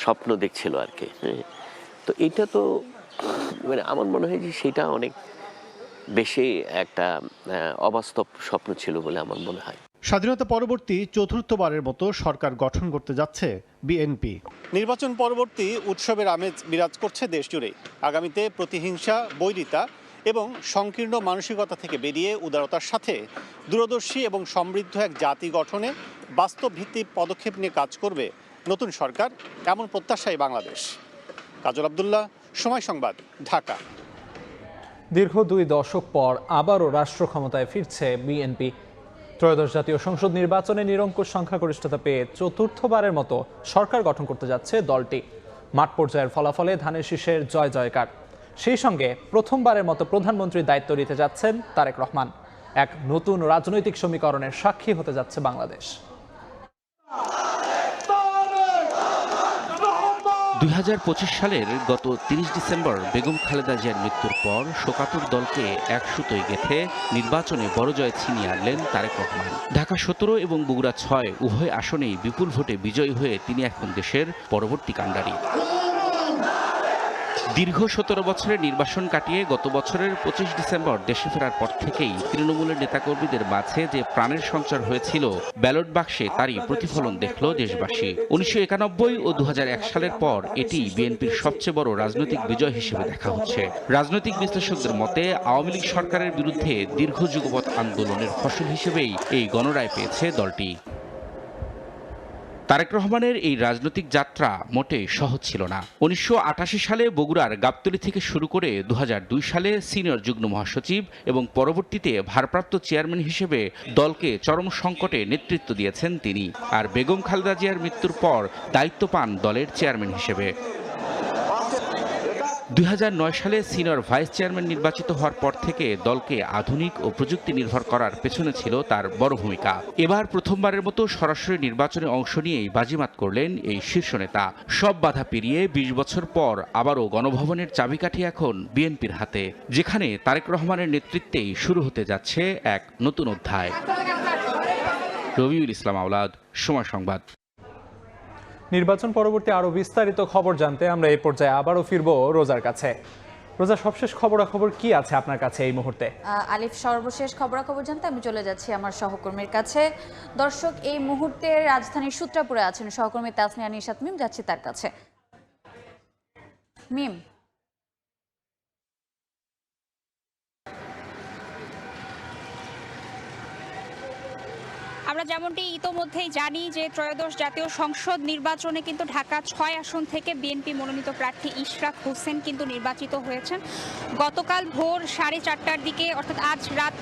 স্বপ্ন দেখছিল আর কি, তো এটা তো মানে আমার মনে হয় যে সেটা অনেক বেশি একটা অবাস্তব স্বপ্ন ছিল বলে আমার মনে হয়। স্বাধীনতা পরবর্তী চতুর্থবারের মতো সরকার গঠন করতে যাচ্ছে বিএনপি। নির্বাচন পরবর্তী উৎসবের আমেজ বিরাজ করছে দেশ জুড়ে। আগামীতে প্রতিহিংসা, বৈরিতা এবং সংকীর্ণ মানসিকতা থেকে বেরিয়ে উদারতার সাথে দূরদর্শী এবং সমৃদ্ধ এক জাতি গঠনে বাস্তব ভিত্তিক পদক্ষেপ নিয়ে কাজ করবে নতুন সরকার, এমন প্রত্যাশাই বাংলাদেশ। কাজল আব্দুল্লাহ, সময় সংবাদ, ঢাকা। দীর্ঘ 2 দশক পর আবারও রাষ্ট্র ক্ষমতায় ফিরছে বিএনপি। ত্রয়োদশ জাতীয় সংসদ নির্বাচনে নিরঙ্কুশ সংখ্যাগরিষ্ঠতা পেয়ে চতুর্থবারের মতো সরকার গঠন করতে যাচ্ছে দলটি। মাঠ পর্যায়ের ফলাফলে ধানের শীষের জয় জয়কার। সেই সঙ্গে প্রথমবারের মতো প্রধানমন্ত্রীর দায়িত্ব নিতে যাচ্ছেন তারেক রহমান। এক নতুন রাজনৈতিক সমীকরণের সাক্ষী হতে যাচ্ছে বাংলাদেশ। 2025 সালের গত 30 ডিসেম্বর বেগম খালেদা জিয়ার মৃত্যুর পর শোকাতুর দলকে এক সুতোয় গেঁথে নির্বাচনে বড় জয় ছিনিয়ে আনলেন তারেক রহমান। ঢাকা 17 এবং বগুড়া 6 উভয় আসনেই বিপুল ভোটে বিজয়ী হয়ে তিনি এখন দেশের পরবর্তী কাণ্ডারি। দীর্ঘ 17 বছরের নির্বাসন কাটিয়ে গত বছরের 25 ডিসেম্বর দেশে ফেরার পর থেকেই তৃণমূলের নেতাকর্মীদের মাঝে যে প্রাণের সঞ্চার হয়েছিল ব্যালট বাক্সে তারই প্রতিফলন দেখল দেশবাসী। 1991 ও 2001 সালের পর এটি বিএনপির সবচেয়ে বড় রাজনৈতিক বিজয় হিসেবে দেখা হচ্ছে। রাজনৈতিক বিশ্লেষকদের মতে আওয়ামী লীগ সরকারের বিরুদ্ধে দীর্ঘ যুগপৎ আন্দোলনের ফসল হিসেবেই এই গণরায় পেয়েছে দলটি। তারেক রহমানের এই রাজনৈতিক যাত্রা মোটেই সহজ ছিল না। 1988 সালে বগুড়ার গাবতলী থেকে শুরু করে 2002 সালে সিনিয়র যুগ্ম মহাসচিব এবং পরবর্তীতে ভারপ্রাপ্ত চেয়ারম্যান হিসেবে দলকে চরম সংকটে নেতৃত্ব দিয়েছেন তিনি। আর বেগম খালেদা জিয়ার মৃত্যুর পর দায়িত্ব পান দলের চেয়ারম্যান হিসেবে। 2009 সালে সিনিয়র ভাইস চেয়ারম্যান নির্বাচিত হওয়ার পর থেকে দলকে আধুনিক ও প্রযুক্তি নির্ভর করার পেছনে ছিল তার বড় ভূমিকা। এবার প্রথমবারের মতো সরাসরি নির্বাচনে অংশ নিয়েই বাজিমাত করলেন এই শীর্ষ নেতা। সব বাধা পেরিয়ে 20 বছর পর আবারও গণভবনের চাবিকাঠি এখন বিএনপির হাতে, যেখানে তারেক রহমানের নেতৃত্বেই শুরু হতে যাচ্ছে এক নতুন অধ্যায়। রবিউল ইসলাম আওলাদ, সময় সংবাদ। নির্বাচন পরবর্তী আরো বিস্তারিত খবর জানতে আমরা এই পর্যায়ে আবারও ফিরবো রোজার কাছে। রোজা, সবশেষ খবরাখবর কি আছে আপনার কাছে এই মুহূর্তে? আলিফ, সর্বশেষ খবরাখবর জানতে আমি চলে যাচ্ছি আমার সহকর্মীর কাছে। দর্শক, এই মুহূর্তে রাজধানীর সূত্রাপুরে আছেন সহকর্মী তাসনিয়া নিশাত মিম, যাচ্ছি তার কাছে। মিম, আমরা যেমনটি ইতোমধ্যেই জানি যে ত্রয়োদশ জাতীয় সংসদ নির্বাচনে কিন্তু ঢাকা 6 আসন থেকে বিএনপি মনোনীত প্রার্থী ইশরাক হোসেন কিন্তু নির্বাচিত হয়েছেন। গতকাল ভোর 4:30টার দিকে, অর্থাৎ আজ রাত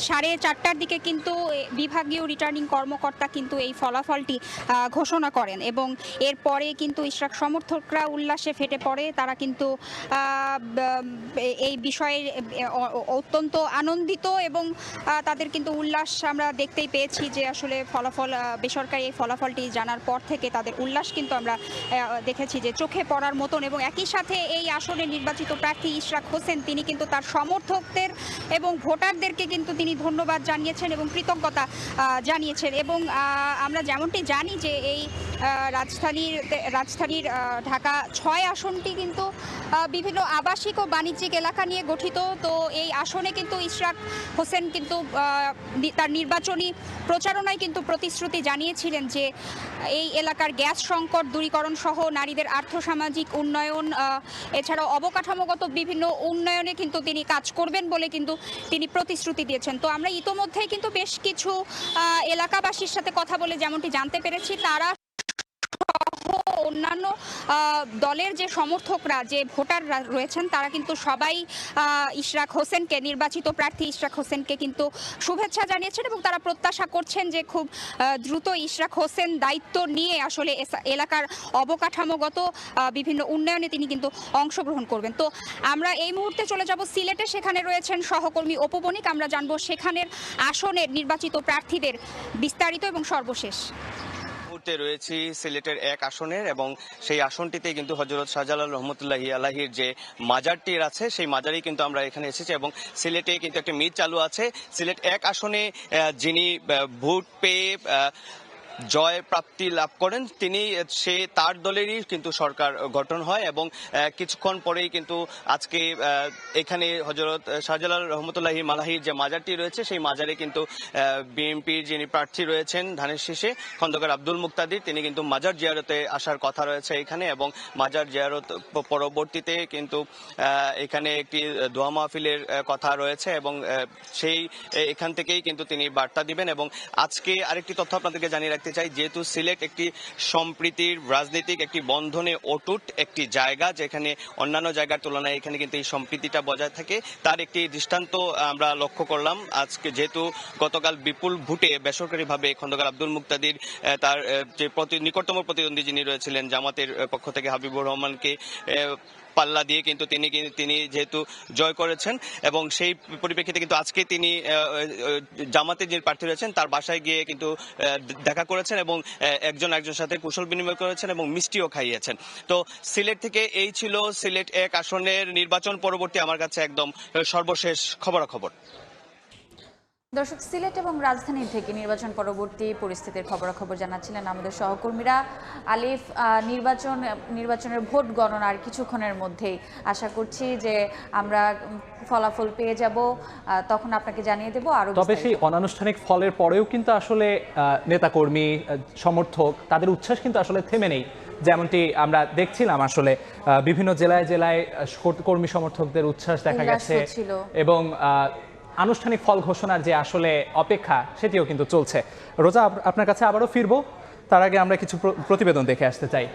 4:30টার দিকে কিন্তু বিভাগীয় রিটার্নিং কর্মকর্তা কিন্তু এই ফলাফলটি ঘোষণা করেন এবং এরপরে কিন্তু ইশরাক সমর্থকরা উল্লাসে ফেটে পড়ে। তারা কিন্তু এই বিষয়ে অত্যন্ত আনন্দিত এবং তাদের কিন্তু উল্লাস আমরা দেখতেই পেয়েছি যে আসলে ফলাফল, বেসরকারি এই ফলাফলটি জানার পর থেকে তাদের উল্লাস কিন্তু আমরা দেখেছি যে চোখে পড়ার মতন। এবং একই সাথে এই আসনে নির্বাচিত প্রার্থী ইশরাক হোসেন তিনি কিন্তু তার সমর্থকদের এবং ভোটারদেরকে কিন্তু তিনি ধন্যবাদ জানিয়েছেন এবং কৃতজ্ঞতা জানিয়েছেন। এবং আমরা যেমনটি জানি যে এই রাজধানীর ঢাকা 6 আসনটি কিন্তু বিভিন্ন আবাসিক ও বাণিজ্যিক এলাকা নিয়ে গঠিত। তো এই আসনে কিন্তু ইশরাক হোসেন কিন্তু তার নির্বাচনী প্রচারণায় কিন্তু প্রতিশ্রুতি জানিয়েছিলেন যে এই এলাকার গ্যাস সংকট দূরীকরণ সহ নারীদের আর্থসামাজিক উন্নয়ন, এছাড়াও অবকাঠামোগত বিভিন্ন উন্নয়নে কিন্তু তিনি কাজ করবেন বলে কিন্তু তিনি প্রতিশ্রুতি দিয়েছেন। তো আমরা ইতোমধ্যেই কিন্তু বেশ কিছু এলাকাবাসীর সাথে কথা বলে যেমনটি জানতে পেরেছি, তারা অন্যান্য দলের যে সমর্থকরা, যে ভোটাররা রয়েছেন, তারা কিন্তু সবাই ইশরাক হোসেনকে, নির্বাচিত প্রার্থী ইশরাক হোসেনকে কিন্তু শুভেচ্ছা জানিয়েছেন এবং তারা প্রত্যাশা করছেন যে খুব দ্রুত ইশরাক হোসেন দায়িত্ব নিয়ে আসলে এলাকার অবকাঠামোগত বিভিন্ন উন্নয়নে তিনি কিন্তু অংশগ্রহণ করবেন। তো আমরা এই মুহূর্তে চলে যাব সিলেটে, সেখানে রয়েছেন সহকর্মী অপু বণিক। আমরা জানবো সেখানের আসনের নির্বাচিত প্রার্থীদের বিস্তারিত এবং সর্বশেষ। রয়েছি সিলেটের 1 আসনের এবং সেই আসনটিতে কিন্তু হযরত শাহজালাল রহমতুল্লাহি আলাইহির যে মাজারটি আছে সেই মাজারেই কিন্তু আমরা এখানে এসেছি এবং সিলেটে কিন্তু একটা মিট চালু আছে। সিলেট 1 আসনে যিনি ভোট পেয়ে জয় প্রাপ্তি লাভ করেন তার দলেরই কিন্তু সরকার গঠন হয় এবং কিছুক্ষণ পরেই কিন্তু আজকে এখানে হযরত শাহজালাল রহমতুল্লাহি মালাহির যে মাজারটি রয়েছে সেই মাজারে কিন্তু বিএনপির যিনি প্রার্থী রয়েছেন ধানের শীষে খন্দকার আব্দুল মুক্তাদির, তিনি কিন্তু মাজার জিয়ারতে আসার কথা রয়েছে এখানে এবং মাজার জিয়ারত পরবর্তীতে কিন্তু এখানে একটি দোয়া মাহফিলের কথা রয়েছে এবং এখান থেকেই কিন্তু তিনি বার্তা দিবেন। এবং আজকে আরেকটি তথ্য আপনাদেরকে জানিয়ে রাখতে চাই, যেহেতু সিলেট একটি সম্প্রীতির রাজনৈতিক একটি বন্ধনে অটুট একটি জায়গা, যেখানে অন্যান্য জায়গার তুলনায় এখানে কিন্তু এই সম্প্রীতিটা বজায় থাকে, তার একটি দৃষ্টান্ত আমরা লক্ষ্য করলাম আজকে। যেহেতু গতকাল বিপুল ভোটে বেসরকারিভাবে খন্দকার আব্দুল মুক্তাদির তার যে নিকটতম প্রতিদ্বন্দ্বী যিনি রয়েছিলেন জামাতের পক্ষ থেকে হাবিবুর রহমানকে পাল্লা দিয়ে কিন্তু তিনি যেহেতু জয় করেছেন এবং সেই পরিপ্রেক্ষিতে কিন্তু আজকে তিনি জামাতের যে প্রার্থী রয়েছেন তার বাসায় গিয়ে কিন্তু দেখা করেছেন এবং একজনের সাথে কুশল বিনিময় করেছেন এবং মিষ্টিও খাইয়েছেন। তো সিলেট থেকে এই ছিল সিলেট 1 আসনের নির্বাচন পরবর্তী আমার কাছে একদম সর্বশেষ খবরাখবর। দর্শক, সিলেট এবং রাজধানী থেকে নির্বাচন পরবর্তী পরিস্থিতির খবরাখবর জানাচ্ছিলেন আমাদের সহকর্মীরা। আলিফ, নির্বাচনের ভোট গণনার কিছুক্ষণের মধ্যেই আশা করছি যে আমরা ফলাফল পেয়ে যাব, তখন আপনাকে জানিয়ে দেব আরো। তবে সেই অনানুষ্ঠানিক ফলের পরেও কিন্তু আসলে নেতাকর্মী, সমর্থক, তাদের উচ্ছ্বাস কিন্তু আসলে থেমে নেই। যেমনটি আমরা দেখছিলাম আসলে বিভিন্ন জেলায় কর্মী সমর্থকদের উচ্ছ্বাস দেখা গেছে এবং আনুষ্ঠানিক ফল ঘোষণার যে আসলে অপেক্ষা সেটিও কিন্তু চলছে। রোজা, আপনার কাছে আবারও ফিরবো, তার আগে আমরা কিছু প্রতিবেদন দেখে আসতে চাই।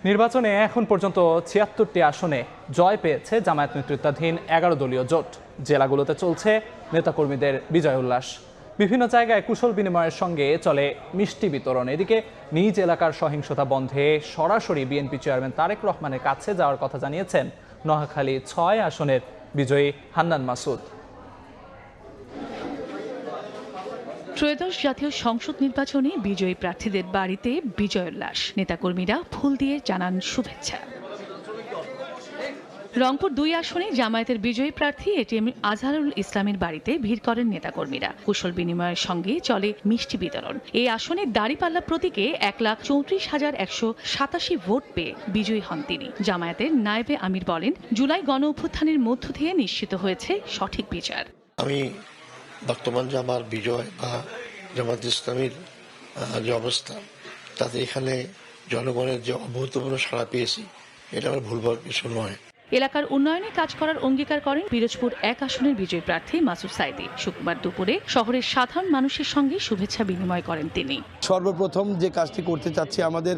নির্বাচনে এখন পর্যন্ত ৭৬টি আসনে জয় পেয়েছে জামায়াত নেতৃত্বাধীন 11 দলীয় জোট। জেলাগুলোতে চলছে নেতাকর্মীদের বিজয় উল্লাস। বিভিন্ন জায়গায় কুশল বিনিময়ের সঙ্গে চলে মিষ্টি বিতরণ। এদিকে নিজ এলাকার সহিংসতা বন্ধে সরাসরি বিএনপি চেয়ারম্যান তারেক রহমানের কাছে যাওয়ার কথা জানিয়েছেন নোয়াখালী ৬ আসনের বিজয়ী হান্নান মাসুদ। ত্রয়োদশ জাতীয় সংসদ নির্বাচনে বিজয়ী প্রার্থীদের বাড়িতে বিজয় উল্লাস, নেতাকর্মীরা ফুল দিয়ে জানান শুভেচ্ছা। রংপুর ২ আসনে জামায়াতের বিজয়ী প্রার্থী এটিএম আজহারুল ইসলামের বাড়িতে ভিড় করেন নেতাকর্মীরা। কুশল বিনিময়ের সঙ্গে চলে মিষ্টি বিতরণ। এই আসনে দাঁড়িপাল্লা প্রতীকে ১,৩৪,১৮৭ ভোট পেয়ে বিজয়ী হন তিনি। জামায়াতের নায়েবে আমির বলেন, জুলাই গণ অভ্যুত্থানের মধ্য দিয়ে নিশ্চিত হয়েছে সঠিক বিচার। আমি বর্তমান যে আমার বিজয় বা জামায়াত ইসলামীর যে অবস্থা, তাতে এখানে জনগণের যে অভূতপূর্ণ সাড়া পেয়েছি, এটা আমার ভুলবার কিছু নয়। এলাকার উন্নয়নে কাজ করার অঙ্গীকার করেন পিরোজপুর ১ আসনের বিজয়ী প্রার্থী মাসুদ সাইদি। শুক্রবার দুপুরে শহরের সাধারণ মানুষের সঙ্গে শুভেচ্ছা বিনিময় করেন তিনি। সর্বপ্রথম যে কাজটি করতে চাচ্ছি, আমাদের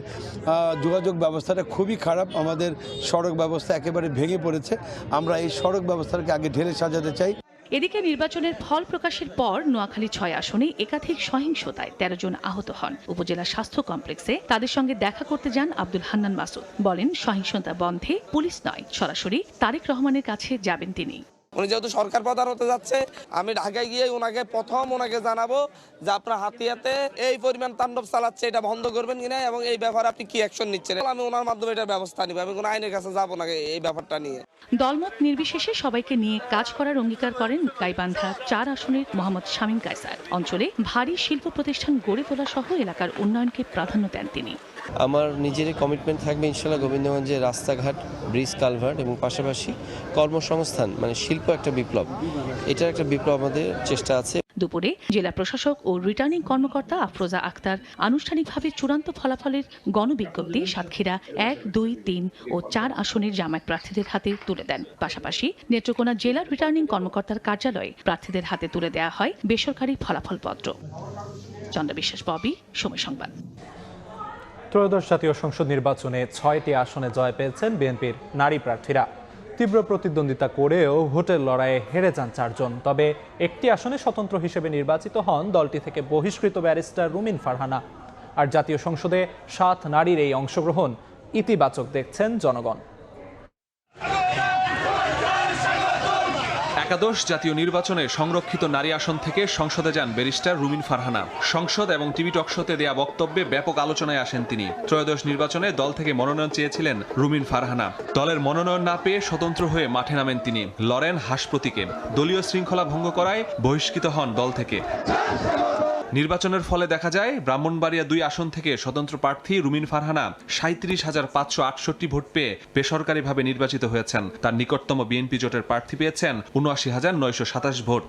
যোগাযোগ ব্যবস্থাটা খুবই খারাপ, আমাদের সড়ক ব্যবস্থা একেবারে ভেঙে পড়েছে। আমরা এই সড়ক ব্যবস্থাকে আগে ঢেলে সাজাতে চাই। এদিকে নির্বাচনের ফল প্রকাশের পর নোয়াখালী ৬ আসনে একাধিক সহিংসতায় ১৩ জন আহত হন। উপজেলা স্বাস্থ্য কমপ্লেক্সে তাদের সঙ্গে দেখা করতে যান আব্দুল হান্নান মাসুদ। বলেন, সহিংসতা বন্ধে পুলিশ নয়, সরাসরি তারেক রহমানের কাছে যাবেন তিনি। উনি যেহেতু সরকার প্রধান হতে যাচ্ছে, আমি ঢাকায় গিয়ে ওনাকে জানাবো যে আপনার হাতিয়াতে এই পরিমাণ তাণ্ডব চালাচ্ছে, এটা বন্ধ করবেন কিনা এবং এই ব্যাপারে আপনি কি অ্যাকশন নিচ্ছেন। আমি ওনার মাধ্যমে এটার ব্যবস্থা নিব। আমি কোনো আইনের কাছে যাবো না এই ব্যাপারটা নিয়ে। দলমত নির্বিশেষে সবাইকে নিয়ে কাজ করার অঙ্গীকার করেন গাইবান্ধা ৪ আসনের মোহাম্মদ শামীম কায়সার। অঞ্চলে ভারী শিল্প প্রতিষ্ঠান গড়ে তোলা সহ এলাকার উন্নয়নকে প্রাধান্য দেন তিনি। আমার নিজের কমিটমেন্ট থাকবে ইনশাআল্লাহ গোবিন্দগঞ্জে রাস্তাঘাট, ব্রিজ, কালভার্ট এবং পাশাপাশি কর্মসংস্থান, মানে শিল্প একটা বিপ্লব, এটার একটা বিপ্লব আমাদের চেষ্টা আছে। দুপুরে জেলা প্রশাসক ও রিটার্নিং কর্মকর্তা আফরোজা আক্তার আনুষ্ঠানিকভাবে চূড়ান্ত ফলাফলের গণবিজ্ঞপ্তি সাতক্ষীরা ১, ২, ৩ ও ৪ আসনের জামায়াত প্রার্থীদের হাতে তুলে দেন। পাশাপাশি নেত্রকোনা জেলা রিটার্নিং কর্মকর্তার কার্যালয়ে প্রার্থীদের হাতে তুলে দেওয়া হয় বেসরকারি ফলাফলপত্র। চন্দ্র বিশ্বাস, ববি, সময় সংবাদ। ত্রয়োদশ জাতীয় সংসদ নির্বাচনে ৬টি আসনে জয় পেয়েছেন বিএনপির নারী প্রার্থীরা। তীব্র প্রতিদ্বন্দ্বিতা করেও ভোটের লড়াইয়ে হেরে যান ৪ জন। তবে একটি আসনে স্বতন্ত্র হিসেবে নির্বাচিত হন দলটি থেকে বহিষ্কৃত ব্যারিস্টার রুমিন ফারহানা। আর জাতীয় সংসদে ৭ নারীর এই অংশগ্রহণ ইতিবাচক দেখছেন জনগণ। একাদশ জাতীয় নির্বাচনে সংরক্ষিত নারী আসন থেকে সংসদে যান ব্যারিস্টার রুমিন ফারহানা। সংসদ এবং টিভি টকশোতে দেয়া বক্তব্যে ব্যাপক আলোচনায় আসেন তিনি। ত্রয়োদশ নির্বাচনে দল থেকে মনোনয়ন চেয়েছিলেন রুমিন ফারহানা। দলের মনোনয়ন না পেয়ে স্বতন্ত্র হয়ে মাঠে নামেন তিনি, লড়েন হাঁস প্রতীকে। দলীয় শৃঙ্খলা ভঙ্গ করায় বহিষ্কৃত হন দল থেকে। নির্বাচনের ফলে দেখা যায় ব্রাহ্মণবাড়িয়া ২ আসন থেকে স্বতন্ত্র প্রার্থী রুমিন ফারহানা ৩৭,৫৬৮ ভোট পেয়ে বেসরকারিভাবে নির্বাচিত হয়েছেন। তার নিকটতম বিএনপি জোটের প্রার্থী পেয়েছেন ৭৯,৯২৭ ভোট।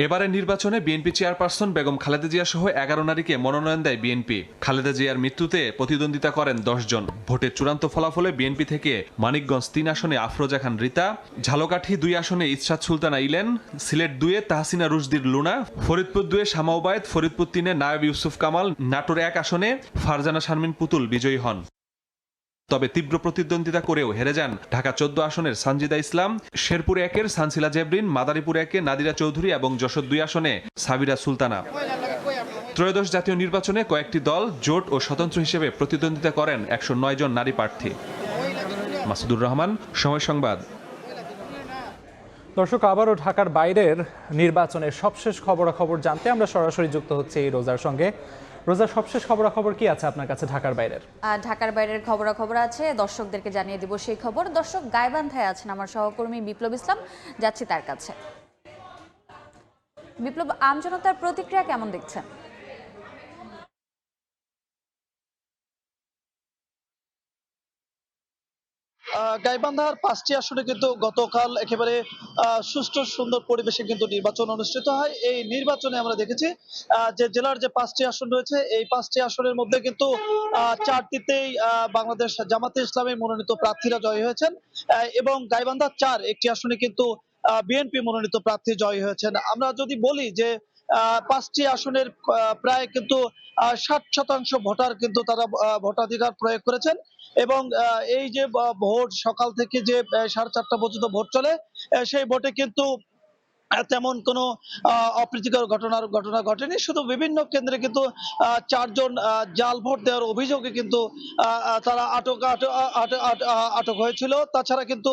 এবারের নির্বাচনে বিএনপি চেয়ারপারসন বেগম খালেদা জিয়া সহ ১১ নারীকে মনোনয়ন দেয় বিএনপি। খালেদা জিয়ার মৃত্যুতে প্রতিদ্বন্দ্বিতা করেন ১০ জন। ভোটের চূড়ান্ত ফলাফলে বিএনপি থেকে মানিকগঞ্জ ৩ আসনে আফরোজা খান রিতা, ঝালকাঠি ২ আসনে ইসরাত সুলতানা ইলেন, সিলেট ২-এ তাহসিনা রুশদির লুনা, ফরিদপুর ২-এ শামা ওবায়েদ, ফরিদপুর ৩-এ নায়েব ইউসুফ কামাল, নাটোর ১ আসনে ফারজানা শারমিন পুতুল বিজয়ী হন। তবে তীব্র প্রতিদ্বন্দ্বিতা করেও হেরে যান ঢাকা ১৪ আসনের সানজিদা ইসলাম, শেরপুর ১-এর সানসিলা জেবরিন, মাদারীপুর ১-এ নাদিরা চৌধুরী এবং যশোর ২ আসনে সাবিরা সুলতানা। ত্রয়োদশ জাতীয় নির্বাচনে কয়েকটি দল, জোট ও স্বতন্ত্র হিসেবে প্রতিদ্বন্দ্বিতা করেন ১০৯ জন নারী প্রার্থী। মাসুদুর রহমান, সময় সংবাদ। দর্শক, আবারও ঢাকার বাইরের নির্বাচনের সবশেষ খবরাখবর জানতে আমরা সরাসরি যুক্ত হচ্ছি এই রোজার সঙ্গে। রোজার সবশেষ খবরাখবর কি আছে আপনার কাছে ঢাকার বাইরের? ঢাকার বাইরের খবরাখবর আছে, দর্শকদেরকে জানিয়ে দিব সেই খবর। দর্শক, গাইবান্ধায় আছেন আমার সহকর্মী বিপ্লব ইসলাম, যাচ্ছি তার কাছে। বিপ্লব, আমজনতার প্রতিক্রিয়া কেমন দেখছেন? গাইবান্ধার ৫টি আসনে কিন্তু গতকাল একেবারে সুষ্ঠু সুন্দর পরিবেশে কিন্তু নির্বাচন অনুষ্ঠিত হয়। এই নির্বাচনে আমরা দেখেছি যে জেলার যে ৫টি আসন রয়েছে, এই ৫টি আসনের মধ্যে কিন্তু ৪টিতেই বাংলাদেশ জামাতে ইসলামী মনোনীত প্রার্থীরা জয়ী হয়েছেন এবং গাইবান্ধা ৪ একটি আসনে কিন্তু বিএনপি মনোনীত প্রার্থী জয়ী হয়েছেন। আমরা যদি বলি যে ৫টি আসনের প্রায় কিন্তু ৬০% ভোটার কিন্তু তারা ভোটাধিকার প্রয়োগ করেছেন এবং এই যে ভোট সকাল থেকে যে ৪:৩০ পর্যন্ত ভোট চলে, সেই ভোটে কিন্তু তেমন কোনো অপ্রীতিকর ঘটনা ঘটেনি। শুধু বিভিন্ন কেন্দ্রে কিন্তু 4 জন জাল ভোট দেওয়ার অভিযোগে কিন্তু তারা আটক হয়েছিল। তাছাড়া কিন্তু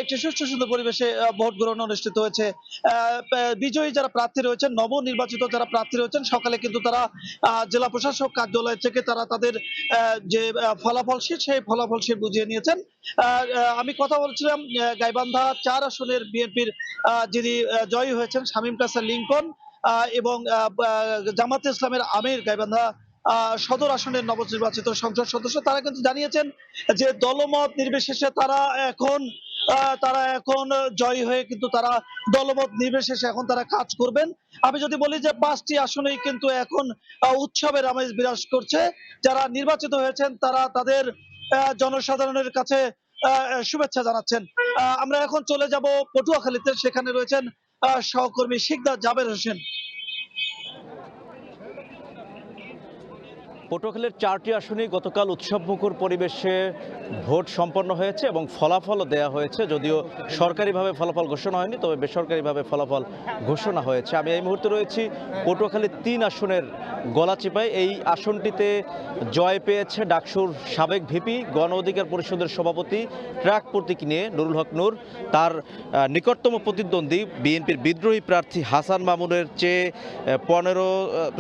একটি সুষ্ঠু সুন্দর পরিবেশে ভোট গ্রহণ অনুষ্ঠিত হয়েছে। বিজয়ী যারা প্রার্থী রয়েছেন, নবনির্বাচিত যারা প্রার্থী রয়েছেন, সকালে কিন্তু তারা জেলা প্রশাসক কার্যালয় থেকে তারা তাদের যে ফলাফল শীট, সেই ফলাফল শীট বুঝিয়ে নিয়েছেন। আমি কথা বলছিলাম গাইবান্ধা 4 আসনের বিএনপির যিনি জয়ী হয়েছেন শামীম কাসার লিংকন এবং জামাতে ইসলামের আমির গাইবান্ধা সদর আসনের নবনির্বাচিত সংসদ সদস্য, তারা কিন্তু জানিয়েছেন যে দলমত নির্বিশেষে তারা এখন জয়ী হয়ে কিন্তু তারা দলমত নির্বিশেষে এখন তারা কাজ করবেন। আমি যদি বলি যে 5টি আসনেই কিন্তু এখন উৎসবের আমেজ বিরাজ করছে। যারা নির্বাচিত হয়েছেন তারা তাদের জনসাধারণের কাছে শুভেচ্ছা জানাচ্ছেন। আমরা এখন চলে যাব পটুয়াখালীতে, সেখানে রয়েছেন সহকর্মী শিকদার জাবের হোসেন। পটুয়াখালীর 4টি আসনেই গতকাল উৎসবমুখর পরিবেশে ভোট সম্পন্ন হয়েছে এবং ফলাফলও দেওয়া হয়েছে। যদিও সরকারিভাবে ফলাফল ঘোষণা হয়নি, তবে বেসরকারিভাবে ফলাফল ঘোষণা হয়েছে। আমি এই মুহূর্তে রয়েছি পটুয়াখালীর 3 আসনের গলাচিপায়। এই আসনটিতে জয় পেয়েছে ডাকসুর সাবেক ভিপি, গণ অধিকার পরিষদের সভাপতি, ট্রাক প্রতীক নিয়ে নুরুল হক নূর। তার নিকটতম প্রতিদ্বন্দ্বী বিএনপির বিদ্রোহী প্রার্থী হাসান মামুনের চেয়ে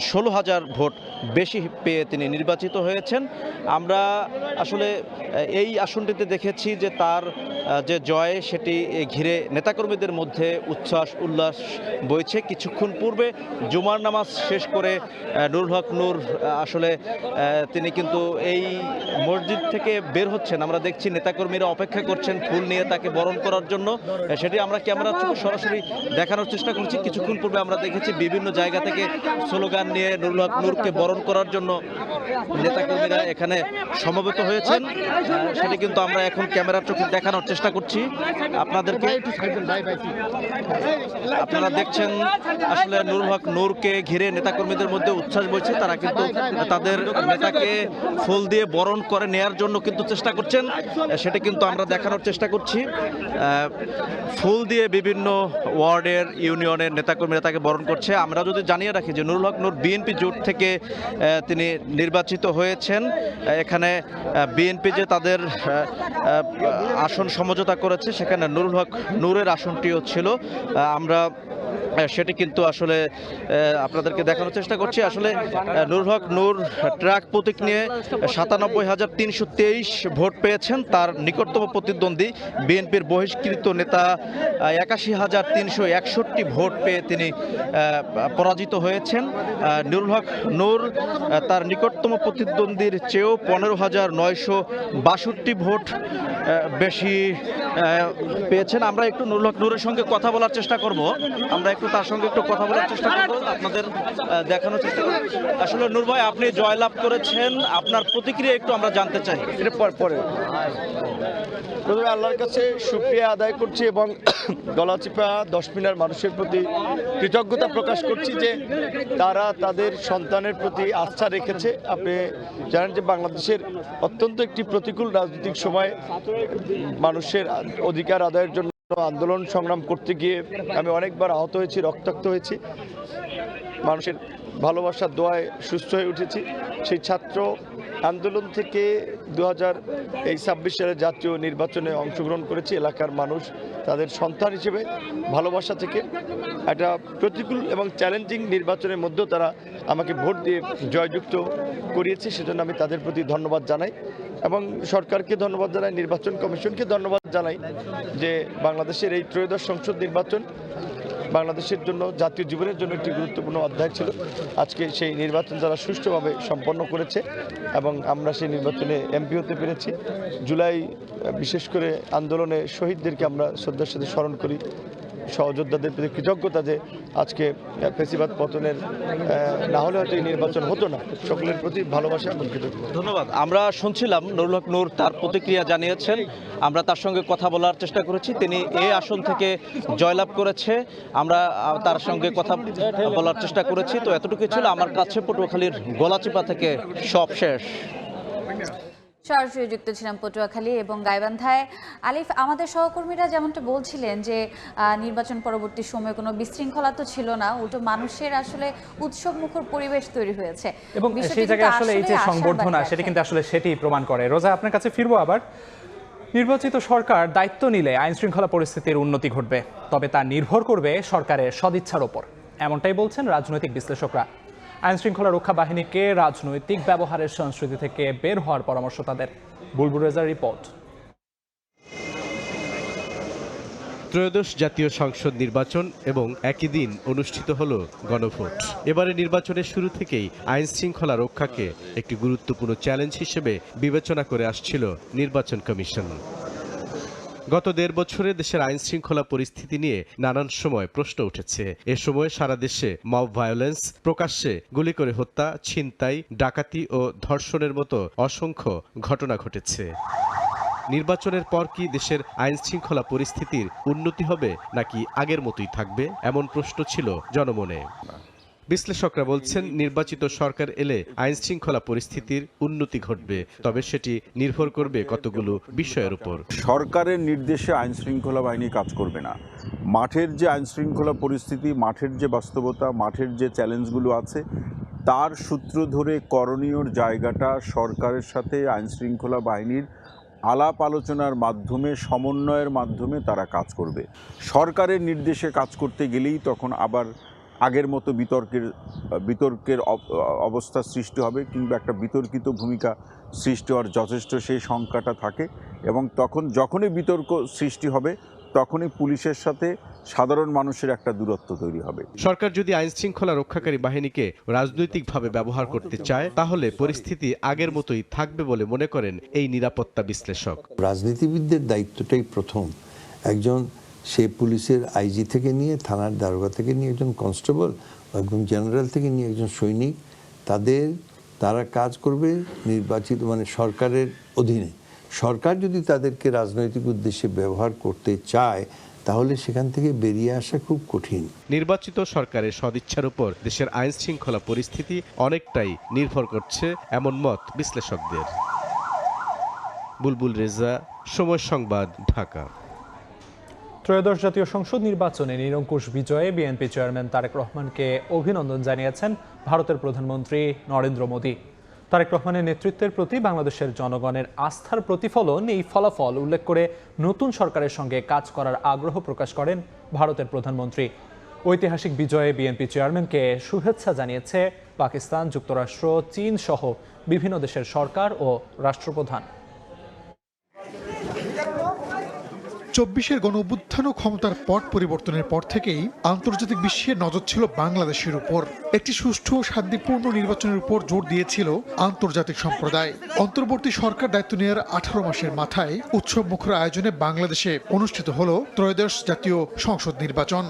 16 হাজার ভোট বেশি পেয়ে তিনি নির্বাচিত হয়েছেন। আমরা আসলে এই আসনটিতে দেখেছি যে তার যে জয়, সেটি ঘিরে নেতাকর্মীদের মধ্যে উচ্ছ্বাস উল্লাস বইছে। কিছুক্ষণ পূর্বে জুমার নামাজ শেষ করে নুরুল হক নূর আসলে তিনি কিন্তু এই মসজিদ থেকে বের হচ্ছেন। আমরা দেখছি নেতাকর্মীরা অপেক্ষা করছেন ফুল নিয়ে তাকে বরণ করার জন্য। সেটি আমরা ক্যামেরার চোখে সরাসরি দেখানোর চেষ্টা করছি। কিছুক্ষণ পূর্বে আমরা দেখেছি বিভিন্ন জায়গা থেকে স্লোগান নিয়ে নুরুল হক নূরকে বরণ করার জন্য নেতাকর্মীরা এখানে সমবেত হয়েছেন। সেটি কিন্তু আমরা এখন ক্যামেরার চোখে দেখানোর চেষ্টা করছি আপনাদেরকে। আপনারা দেখছেন আসলে নুরুল হক নূরকে ঘিরে নেতাকর্মীদের মধ্যে উচ্ছ্বাস বইছে। তারা কিন্তু তাদের নেতাকে ফুল দিয়ে বরণ করে নেয়ার জন্য কিন্তু চেষ্টা করছেন। সেটা কিন্তু আমরা দেখানোর চেষ্টা করছি। ফুল দিয়ে বিভিন্ন ওয়ার্ডের, ইউনিয়নের নেতাকর্মীরা তাকে বরণ করছে। আমরা যদি জানিয়ে রাখি যে নুরুল হক নূর বিএনপি জোট থেকে তিনি নির্বাচিত হয়েছেন। এখানে বিএনপি যে তাদের আসন সমঝোতা করেছে, সেখানে নুরুল হক নূরের আসনটিও ছিল। আমরা সেটি কিন্তু আসলে আপনাদেরকে দেখানোর চেষ্টা করছি। আসলে নুরুল হক নূর ট্রাক প্রতীক নিয়ে 97,323 ভোট পেয়েছেন। তার নিকটতম প্রতিদ্বন্দ্বী বিএনপির বহিষ্কৃত নেতা 81,361 ভোট পেয়ে তিনি পরাজিত হয়েছেন। নুরুল হক নূর তার নিকটতম প্রতিদ্বন্দ্বীর চেয়েও 15,962 ভোট বেশি পেয়েছেন। আমরা একটু নুরুল হক নূরের সঙ্গে কথা বলার চেষ্টা করব। আমরা একটু তার সঙ্গে একটু কথা বলার চেষ্টা করব, আপনাদের দেখানোর চেষ্টা করব। আসলে নূর ভাই, আপনি জয়লাভ করেছেন, আপনার প্রতিক্রিয়া একটু আমরা জানতে চাই। এটা পরে প্রথমে আল্লাহর কাছে শুকরিয়া আদায় করছি এবং গলাচিপা 10 মিনার মানুষের প্রতি কৃতজ্ঞতা প্রকাশ করছি যে তারা তাদের সন্তানের প্রতি আস্থা রেখেছে। আপনি জানেন যে বাংলাদেশের অত্যন্ত একটি প্রতিকূল রাজনৈতিক সময় মানুষের অধিকার আদায়ের জন্য আন্দোলন সংগ্রাম করতে গিয়ে আমি অনেকবার আহত হয়েছি, রক্তাক্ত হয়েছি। মানুষের ভালোবাসার দোয়ায় সুস্থ হয়ে উঠেছি। সেই ছাত্র আন্দোলন থেকে 2026 সালে জাতীয় নির্বাচনে অংশগ্রহণ করেছি। এলাকার মানুষ তাদের সন্তান হিসেবে ভালোবাসা থেকে একটা প্রতিকূল এবং চ্যালেঞ্জিং নির্বাচনের মধ্যেও তারা আমাকে ভোট দিয়ে জয়যুক্ত করিয়েছে। সেজন্য আমি তাদের প্রতি ধন্যবাদ জানাই এবং সরকারকে ধন্যবাদ জানাই, নির্বাচন কমিশনকে ধন্যবাদ জানাই যে বাংলাদেশের এই ত্রয়োদশ সংসদ নির্বাচন বাংলাদেশের জন্য, জাতীয় জীবনের জন্য একটি গুরুত্বপূর্ণ অধ্যায় ছিল। আজকে সেই নির্বাচন যারা সুষ্ঠুভাবে সম্পন্ন করেছে এবং আমরা সেই নির্বাচনে এমপি হতে পেরেছি। জুলাই বিশেষ করে আন্দোলনে শহীদদেরকে আমরা শ্রদ্ধার সাথে স্মরণ করি। সহযোদ্ধাদের প্রতি কৃতজ্ঞতা যে আজকে ফেসিবাদ পতনের না হলে হয়তো এই নির্বাচন হতো না। সকলের প্রতি ভালোবাসা এবং কৃতজ্ঞতা। ধন্যবাদ। আমরা শুনছিলাম নুরুল হক নূর তার প্রতিক্রিয়া জানিয়েছেন। আমরা তার সঙ্গে কথা বলার চেষ্টা করেছি। তিনি এই আসন থেকে জয়লাভ করেছে, আমরা তার সঙ্গে কথা বলার চেষ্টা করেছি। তো এতটুকু ছিল আমার কাছে পটুয়াখালীর গলাচিপা থেকে সব শেষ। সরাসরি যুক্ত ছিলাম পটুয়াখালী এবং গাইবান্ধায়। আলিফ, আমাদের সহকর্মীরা যেমনটা বলছিলেন যে নির্বাচন পরবর্তী সময়ে কোনো বিশৃঙ্খলা তো ছিল না, উল্টো মানুষের আসলে উৎসব মুখর পরিবেশ তৈরি হয়েছে এবং সেই জায়গায় আসলে এই যে সংবর্ধনা সেটা কিন্তু আসলে সেটি প্রমাণ করে। রোজা, আপনার কাছে ফিরবো আবার। নির্বাচিত সরকার দায়িত্ব নিলে আইন শৃঙ্খলা পরিস্থিতির উন্নতি ঘটবে, তবে তা নির্ভর করবে সরকারের সদিচ্ছার ওপর, এমনটাই বলছেন রাজনৈতিক বিশ্লেষকরা। আইন শৃঙ্খলা রক্ষা বাহিনীকে রাজনৈতিক ব্যবহারের সংস্কৃতি থেকে বের হওয়ার পরামর্শ তাদের। বুলবুল রেজার রিপোর্ট। ত্রয়োদশ জাতীয় সংসদ নির্বাচন এবং একই দিন অনুষ্ঠিত হলো গণভোট। এবারে নির্বাচনের শুরু থেকেই আইন শৃঙ্খলা রক্ষাকে একটি গুরুত্বপূর্ণ চ্যালেঞ্জ হিসেবে বিবেচনা করে আসছিল নির্বাচন কমিশন। গত 1.5 বছরে দেশের আইন শৃঙ্খলা পরিস্থিতি নিয়ে নানান সময় প্রশ্ন উঠেছে। এ সময় সারা দেশে মব ভায়োলেন্স, প্রকাশ্যে গুলি করে হত্যা, ছিনতাই, ডাকাতি ও ধর্ষণের মতো অসংখ্য ঘটনা ঘটেছে। নির্বাচনের পর কি দেশের আইন শৃঙ্খলা পরিস্থিতির উন্নতি হবে নাকি আগের মতোই থাকবে, এমন প্রশ্ন ছিল জনমনে। বিশ্লেষকরা বলছেন, নির্বাচিত সরকার এলে আইন শৃঙ্খলা পরিস্থিতির উন্নতি ঘটবে, তবে সেটি নির্ভর করবে কতগুলো বিষয়ের উপর। সরকারের নির্দেশে আইন শৃঙ্খলা বাহিনী কাজ করবে না। মাঠের যে আইন শৃঙ্খলা পরিস্থিতি, মাঠের যে বাস্তবতা, মাঠের যে চ্যালেঞ্জগুলো আছে, তার সূত্র ধরে করণীয়র জায়গাটা সরকারের সাথে আইন শৃঙ্খলা বাহিনীর আলাপ আলোচনার মাধ্যমে, সমন্বয়ের মাধ্যমে তারা কাজ করবে। সরকারের নির্দেশে কাজ করতে গেলেই তখন আবার আগের মতো বিতর্কের অবস্থা সৃষ্টি হবে, কিংবা একটা বিতর্কিত ভূমিকা সৃষ্টি হওয়ার যথেষ্ট সেই সংখ্যাটা থাকে, এবং তখন যখনই বিতর্ক সৃষ্টি হবে তখনই পুলিশের সাথে সাধারণ মানুষের একটা দূরত্ব তৈরি হবে। সরকার যদি আইন শৃঙ্খলা রক্ষাকারী বাহিনীকে রাজনৈতিকভাবে ব্যবহার করতে চায়, তাহলে পরিস্থিতি আগের মতোই থাকবে বলে মনে করেন এই নিরাপত্তা বিশ্লেষক। রাজনীতিবিদদের দায়িত্বটাই প্রথম। একজন সে পুলিশের আইজি থেকে নিয়ে, থানার দারোগা থেকে নিয়ে, একজন কনস্টেবল, একজন জেনারেল থেকে নিয়ে একজন সৈনিক, তারা কাজ করবে নির্বাচিত সরকারের অধীনে। সরকার যদি তাদেরকে রাজনৈতিক উদ্দেশ্যে ব্যবহার করতে চায়, তাহলে সেখান থেকে বেরিয়ে আসা খুব কঠিন। নির্বাচিত সরকারের সদিচ্ছার উপর দেশের আইন শৃঙ্খলা পরিস্থিতি অনেকটাই নির্ভর করছে, এমন মত বিশ্লেষকদের। বুলবুল রেজা, সময় সংবাদ, ঢাকা। ত্রয়োদশ জাতীয় সংসদ নির্বাচনে নিরঙ্কুশ বিজয়ে বিএনপি চেয়ারম্যান তারেক রহমানকে অভিনন্দন জানিয়েছেন ভারতের প্রধানমন্ত্রী নরেন্দ্র মোদী। তারেক রহমানের নেতৃত্বের প্রতি বাংলাদেশের জনগণের আস্থার প্রতিফলন এই ফলাফল উল্লেখ করে নতুন সরকারের সঙ্গে কাজ করার আগ্রহ প্রকাশ করেন ভারতের প্রধানমন্ত্রী। ঐতিহাসিক বিজয়ে বিএনপি চেয়ারম্যানকে শুভেচ্ছা জানিয়েছে পাকিস্তান, যুক্তরাষ্ট্র, চীন সহ বিভিন্ন দেশের সরকার ও রাষ্ট্রপ্রধান। 24-এর গণঅভ্যুত্থান ও ক্ষমতার পট পরিবর্তনের পর থেকেই আন্তর্জাতিক বিশ্বের নজর ছিল বাংলাদেশের উপর। একটি সুষ্ঠু ও শান্তিপূর্ণ নির্বাচনের উপর জোর দিয়েছিল আন্তর্জাতিক সম্প্রদায়। অন্তর্বর্তী সরকার দায়িত্ব নেওয়ার 18 মাসের মাথায় উৎসব মুখর আয়োজনে বাংলাদেশে অনুষ্ঠিত হলো ত্রয়োদশ জাতীয় সংসদ নির্বাচন।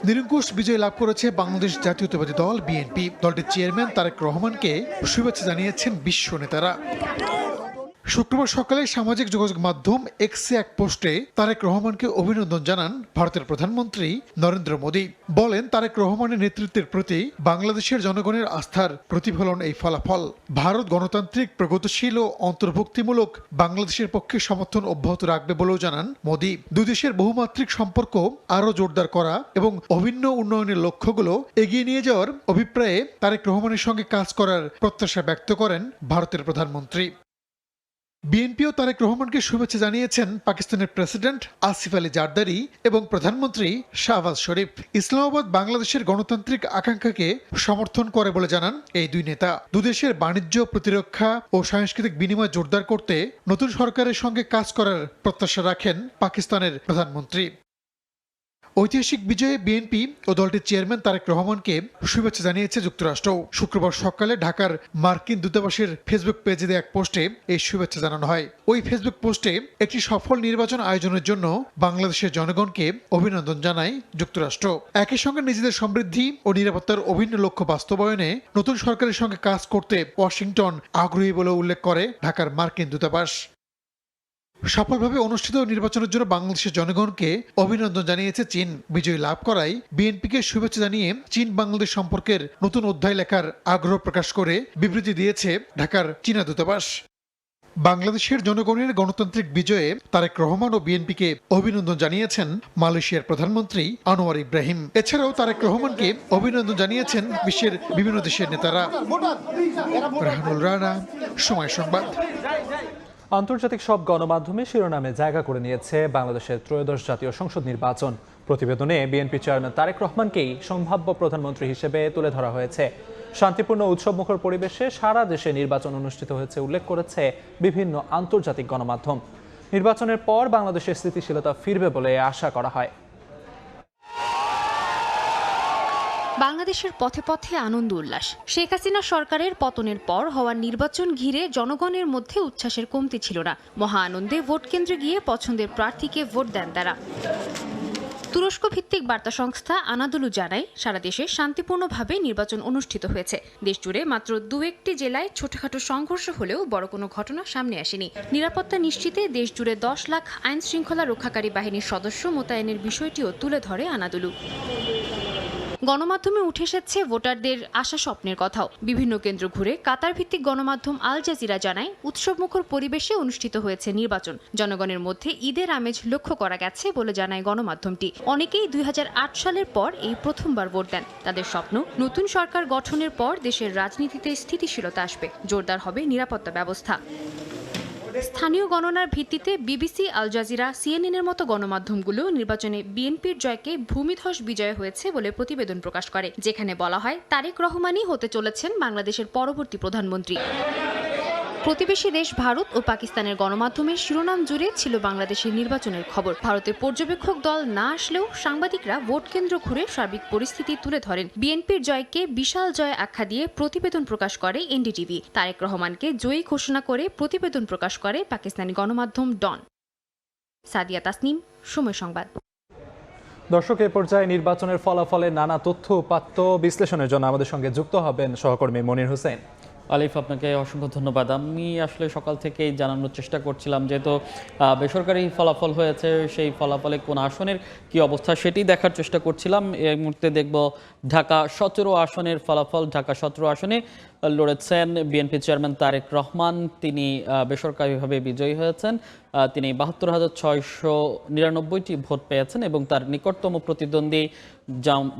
নিরঙ্কুশ বিজয় লাভ করেছে বাংলাদেশ জাতীয়তাবাদী দল বিএনপি। দলটির চেয়ারম্যান তারেক রহমানকে শুভেচ্ছা জানিয়েছেন বিশ্ব নেতারা। শুক্রবার সকালে সামাজিক যোগাযোগ মাধ্যম এক্সে এক পোস্টে তারেক রহমানকে অভিনন্দন জানান ভারতের প্রধানমন্ত্রী নরেন্দ্র মোদী। বলেন, তারেক রহমানের নেতৃত্বের প্রতি বাংলাদেশের জনগণের আস্থার প্রতিফলন এই ফলাফল। ভারত গণতান্ত্রিক, প্রগতিশীল ও অন্তর্ভুক্তিমূলক বাংলাদেশের পক্ষে সমর্থন অব্যাহত রাখবে বলেও জানান মোদী। দুই দেশের বহুমাত্রিক সম্পর্ক আরও জোরদার করা এবং অভিন্ন উন্নয়নের লক্ষ্যগুলো এগিয়ে নিয়ে যাওয়ার অভিপ্রায়ে তারেক রহমানের সঙ্গে কাজ করার প্রত্যাশা ব্যক্ত করেন ভারতের প্রধানমন্ত্রী। বিএনপিও তারেক রহমানকে শুভেচ্ছা জানিয়েছেন পাকিস্তানের প্রেসিডেন্ট আসিফ আলী জারদারি এবং প্রধানমন্ত্রী শাহবাজ শরীফ। ইসলামাবাদ বাংলাদেশের গণতান্ত্রিক আকাঙ্ক্ষাকে সমর্থন করে বলে জানান এই দুই নেতা। দুদেশের বাণিজ্য, প্রতিরক্ষা ও সাংস্কৃতিক বিনিময় জোরদার করতে নতুন সরকারের সঙ্গে কাজ করার প্রত্যাশা রাখেন পাকিস্তানের প্রধানমন্ত্রী। ঐতিহাসিক বিজয়ে বিএনপি ও দলটির চেয়ারম্যান তারেক রহমানকে শুভেচ্ছা জানিয়েছে যুক্তরাষ্ট্র। শুক্রবার সকালে ঢাকার মার্কিন দূতাবাসের ফেসবুক পেজে দেওয়া এক পোস্টে এই শুভেচ্ছা জানানো হয়। ওই ফেসবুক পোস্টে একটি সফল নির্বাচন আয়োজনের জন্য বাংলাদেশের জনগণকে অভিনন্দন জানায় যুক্তরাষ্ট্র। একই সঙ্গে নিজেদের সমৃদ্ধি ও নিরাপত্তার অভিন্ন লক্ষ্য বাস্তবায়নে নতুন সরকারের সঙ্গে কাজ করতে ওয়াশিংটন আগ্রহী বলে উল্লেখ করে ঢাকার মার্কিন দূতাবাস। সফলভাবে অনুষ্ঠিত নির্বাচনের জন্য বাংলাদেশের জনগণকে অভিনন্দন জানিয়েছে চীন। বিজয় লাভ করায় বিএনপিকে শুভেচ্ছা জানিয়ে চীন বাংলাদেশ সম্পর্কের নতুন অধ্যায় লেখার আগ্রহ প্রকাশ করে বিবৃতি দিয়েছে ঢাকার চীনা দূতাবাস। বাংলাদেশের জনগণের গণতান্ত্রিক বিজয়ে তারেক রহমান ও বিএনপিকে অভিনন্দন জানিয়েছেন মালয়েশিয়ার প্রধানমন্ত্রী আনোয়ার ইব্রাহিম। এছাড়াও তারেক রহমানকে অভিনন্দন জানিয়েছেন বিশ্বের বিভিন্ন দেশের নেতারা। রাহানুল রানা, সময় সংবাদ। আন্তর্জাতিক সব গণমাধ্যমে শিরোনামে জায়গা করে নিয়েছে বাংলাদেশের ত্রয়োদশ জাতীয় সংসদ নির্বাচন। প্রতিবেদনে বিএনপি চেয়ারম্যান তারেক রহমানকেই সম্ভাব্য প্রধানমন্ত্রী হিসেবে তুলে ধরা হয়েছে। শান্তিপূর্ণ উৎসবমুখর পরিবেশে সারা দেশে নির্বাচন অনুষ্ঠিত হয়েছে উল্লেখ করেছে বিভিন্ন আন্তর্জাতিক গণমাধ্যম। নির্বাচনের পর বাংলাদেশের স্থিতিশীলতা ফিরবে বলে আশা করা হয়। বাংলাদেশের পথে পথে আনন্দ উল্লাস। শেখ হাসিনা সরকারের পতনের পর হওয়া নির্বাচন ঘিরে জনগণের মধ্যে উচ্ছ্বাসের কমতি ছিল না। মহা আনন্দে ভোট কেন্দ্রে গিয়ে পছন্দের প্রার্থীকে ভোট দেন তারা। তুরস্ক ভিত্তিক বার্তা সংস্থা আনাদুলু জানায়, সারা দেশে শান্তিপূর্ণভাবে নির্বাচন অনুষ্ঠিত হয়েছে। দেশজুড়ে মাত্র 2-1টি জেলায় ছোটখাটো সংঘর্ষ হলেও বড় কোনো ঘটনা সামনে আসেনি। নিরাপত্তা নিশ্চিতে দেশজুড়ে 10 লাখ আইন শৃঙ্খলা রক্ষাকারী বাহিনীর সদস্য মোতায়েনের বিষয়টিও তুলে ধরে আনাদুলু। গণমাধ্যমে উঠে এসেছে ভোটারদের আশা স্বপ্নের কথাও। বিভিন্ন কেন্দ্র ঘুরে কাতার ভিত্তিক গণমাধ্যম আল জাজিরা জানায়, উৎসবমুখর পরিবেশে অনুষ্ঠিত হয়েছে নির্বাচন। জনগণের মধ্যে ঈদের আমেজ লক্ষ্য করা গেছে বলে জানায় গণমাধ্যমটি। অনেকেই 2008 সালের পর এই প্রথমবার ভোট দেন। তাদের স্বপ্ন, নতুন সরকার গঠনের পর দেশের রাজনীতিতে স্থিতিশীলতা আসবে, জোরদার হবে নিরাপত্তা ব্যবস্থা। স্থানীয় গণনার ভিত্তিতে বিবিসি, আল জাজিরা, সিএনএনের মতো গণমাধ্যমগুলো নির্বাচনে বিএনপির জয়কে ভূমিধস বিজয় হয়েছে বলে প্রতিবেদন প্রকাশ করে, যেখানে বলা হয় তারেক রহমানই হতে চলেছেন বাংলাদেশের পরবর্তী প্রধানমন্ত্রী। প্রতিবেশী দেশ ভারত ও পাকিস্তানের গণমাধ্যমের শিরোনাম জুড়ে ছিল বাংলাদেশের নির্বাচনের খবর। ভারতের পর্যবেক্ষক দল না আসলেও সাংবাদিকরা ভোট কেন্দ্র ঘুরে সার্বিক পরিস্থিতি তুলে ধরেন। বিএনপির জয়কে বিশাল জয় আখ্যা দিয়ে প্রতিবেদন প্রকাশ করে এনডিটিভি। তারেক রহমানকে জয়ী ঘোষণা করে প্রতিবেদন প্রকাশ করে পাকিস্তানি গণমাধ্যম ডন। সাদিয়া তাসনিম, সময় সংবাদ। দর্শক, এ পর্যায়ে নির্বাচনের ফলাফলের নানা তথ্য উপাত্ত বিশ্লেষণের জন্য আমাদের সঙ্গে যুক্ত হবেন সহকর্মী মনির হোসেন। আলিফ, আপনাকে অসংখ্য ধন্যবাদ। আমি আসলে সকাল থেকেই জানানোর চেষ্টা করছিলাম, যেহেতু বেসরকারি ফলাফল হয়েছে, সেই ফলাফলে কোন আসনের কি অবস্থা সেটি দেখার চেষ্টা করছিলাম। এই মুহূর্তে দেখব ঢাকা 17 আসনের ফলাফল। ঢাকা 17 আসনে লড়েছেন বিএনপি চেয়ারম্যান তারেক রহমান। তিনি বেসরকারিভাবে বিজয়ী হয়েছেন। তিনি 72,699টি ভোট পেয়েছেন এবং তার নিকটতম প্রতিদ্বন্দ্বী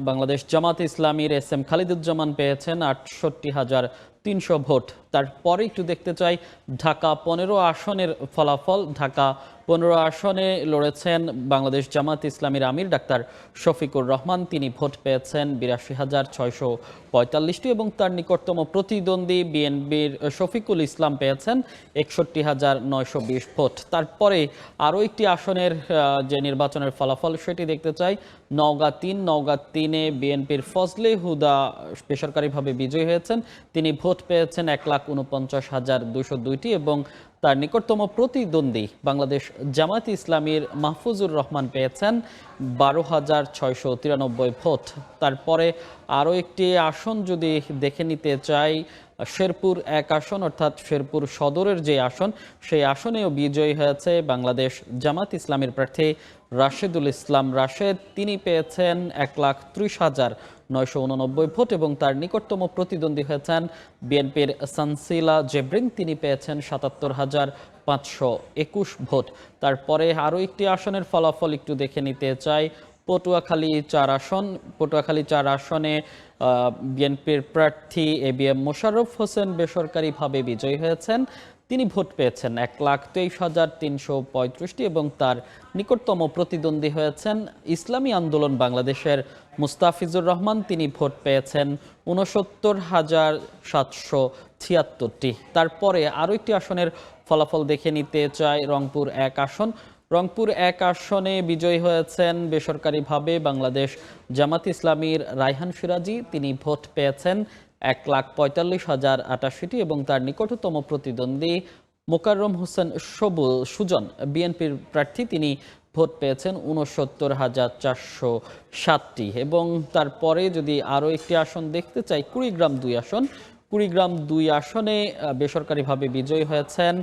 বাংলাদেশ জামাত ইসলামীর SM খালিদুজ্জামান পেয়েছেন 68,300 ভোট। তারপরে একটু দেখতে চাই ঢাকা 15 আসনের ফলাফল। ঢাকা 15 আসনে লড়েছেন বাংলাদেশ জামাত ইসলামীর আমির ডাক্তার শফিকুর রহমান। তিনি ভোট পেয়েছেন 82,645টি এবং তার নিকটতম প্রতিদ্বন্দ্বী বিএনপির শফিকুল ইসলাম পেয়েছেন 61,920 ভোট। তারপরে আরও একটি আসনের যে নির্বাচনের ফলাফল সেটি দেখতে চাই। নওগাঁ 3-এ বিএনপির ফজলে হুদা বেসরকারিভাবে বিজয়ী হয়েছেন। তিনি ভোট পেয়েছেন 1,49,202টি এবং তার নিকটতম প্রতিদ্বন্দ্বী বাংলাদেশ জামায়াতে ইসলামীর মাহফুজুর রহমান পেয়েছেন 12,693 ভোট। তারপরে আরও একটি আসন যদি দেখে নিতে চাই, শেরপুর 1 আসন, অর্থাৎ শেরপুর সদরের যে আসন, সেই আসনেও বিজয়ী হয়েছে বাংলাদেশ জামাত ইসলামের প্রার্থী রাশেদুল ইসলাম রাশেদ। তিনি পেয়েছেন 1,30,989 ভোট এবং তার নিকটতম প্রতিদ্বন্দ্বী হয়েছেন বিএনপির সানসিলা জেব্রিন। তিনি পেয়েছেন 77,521 ভোট। তারপরে আরও একটি আসনের ফলাফল একটু দেখে নিতে চাই। পটুয়াখালী 4 আসন। পটুয়াখালী 4 আসনে বিএনপির প্রার্থী ABM মোশাররফ হোসেন বেসরকারিভাবে বিজয়ী হয়েছেন। তিনি ভোট পেয়েছেন 1,23,335টি এবং তার নিকটতম প্রতিদ্বন্দ্বী হয়েছেন ইসলামী আন্দোলন বাংলাদেশের মুস্তাফিজুর রহমান। তিনি ভোট পেয়েছেন 69,776টি। তারপরে আরও একটি আসনের ফলাফল দেখে নিতে চাই। রংপুর 1 আসন। রংপুর 1 আসনে বিজয়ী হয়েছেন বেসরকারিভাবে বাংলাদেশ জামাত ইসলামীর রায়হান সিরাজি। তিনি ভোট পেয়েছেন 1,45,088টি এবং তার নিকটতম প্রতিদ্বন্দ্বী মোকাররম হোসেন সুজন বিএনপির প্রার্থী। তিনি ভোট পেয়েছেন 69,407টি এবং তারপরে যদি আরও একটি আসন দেখতে চাই, কুড়িগ্রাম 2 আসন। কুড়িগ্রাম 2 আসনে বেসরকারিভাবে বিজয়ী হয়েছেন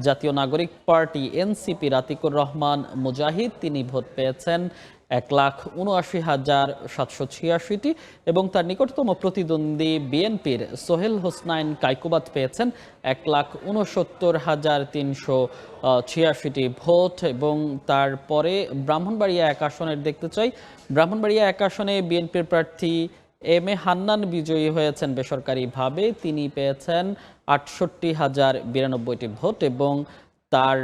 জাতীয় নাগরিক পার্টি NCP আতিকুর রহমান মুজাহিদ। তিনি ভোট পেয়েছেন 1,79,786টি এবং তার নিকটতম প্রতিদ্বন্দ্বী বিএনপির সোহেল হোসনাইন কাইকুবাত পেয়েছেন 1,69,386টি ভোট। এবং তারপরে ব্রাহ্মণবাড়িয়া 1 আসনের দেখতে চাই, ব্রাহ্মণবাড়িয়া 1 আসনে বিএনপির প্রার্থী এম এ হান্নান বিজয়ী হয়েছেন বেসরকারিভাবে, তিনি পেয়েছেন 68,092টি ভোট এবং তার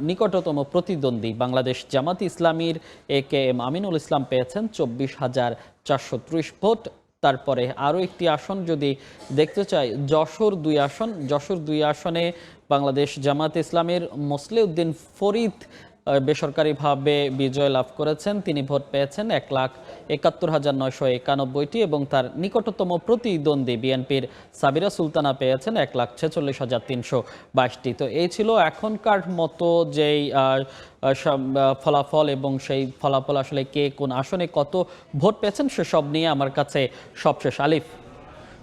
নিকটতম প্রতিদ্বন্দ্বী বাংলাদেশ জামাত ইসলামীর AKM আমিনুল ইসলাম পেয়েছেন 24,430 ভোট। তারপরে আরও একটি আসন যদি দেখতে চাই, যশোর 2 আসন, যশোর 2 আসনে বাংলাদেশ জামাত ইসলামীর মোসলেউদ্দিন ফরিদ বেসরকারিভাবে বিজয় লাভ করেছেন, তিনি ভোট পেয়েছেন 1,71,991টি এবং তার নিকটতম প্রতিদ্বন্দ্বী বিএনপির সাবিরা সুলতানা পেয়েছেন 1,46,322টি। তো এই ছিল এখনকার মতো যেই ফলাফল এবং সেই ফলাফল আসলে কে কোন আসনে কত ভোট পেয়েছেন সেসব নিয়ে আমার কাছে সবশেষ। আলিফ,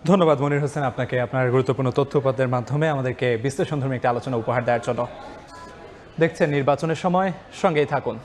ধন্যবাদ মনির হোসেন আপনাকে আপনার গুরুত্বপূর্ণ তথ্যপত্রের মাধ্যমে আমাদেরকে বিশ্লেষণধর্মী একটা আলোচনা উপহার দেওয়ার জন্য। দেখছেন নির্বাচনের সময়, সঙ্গেই থাকুন।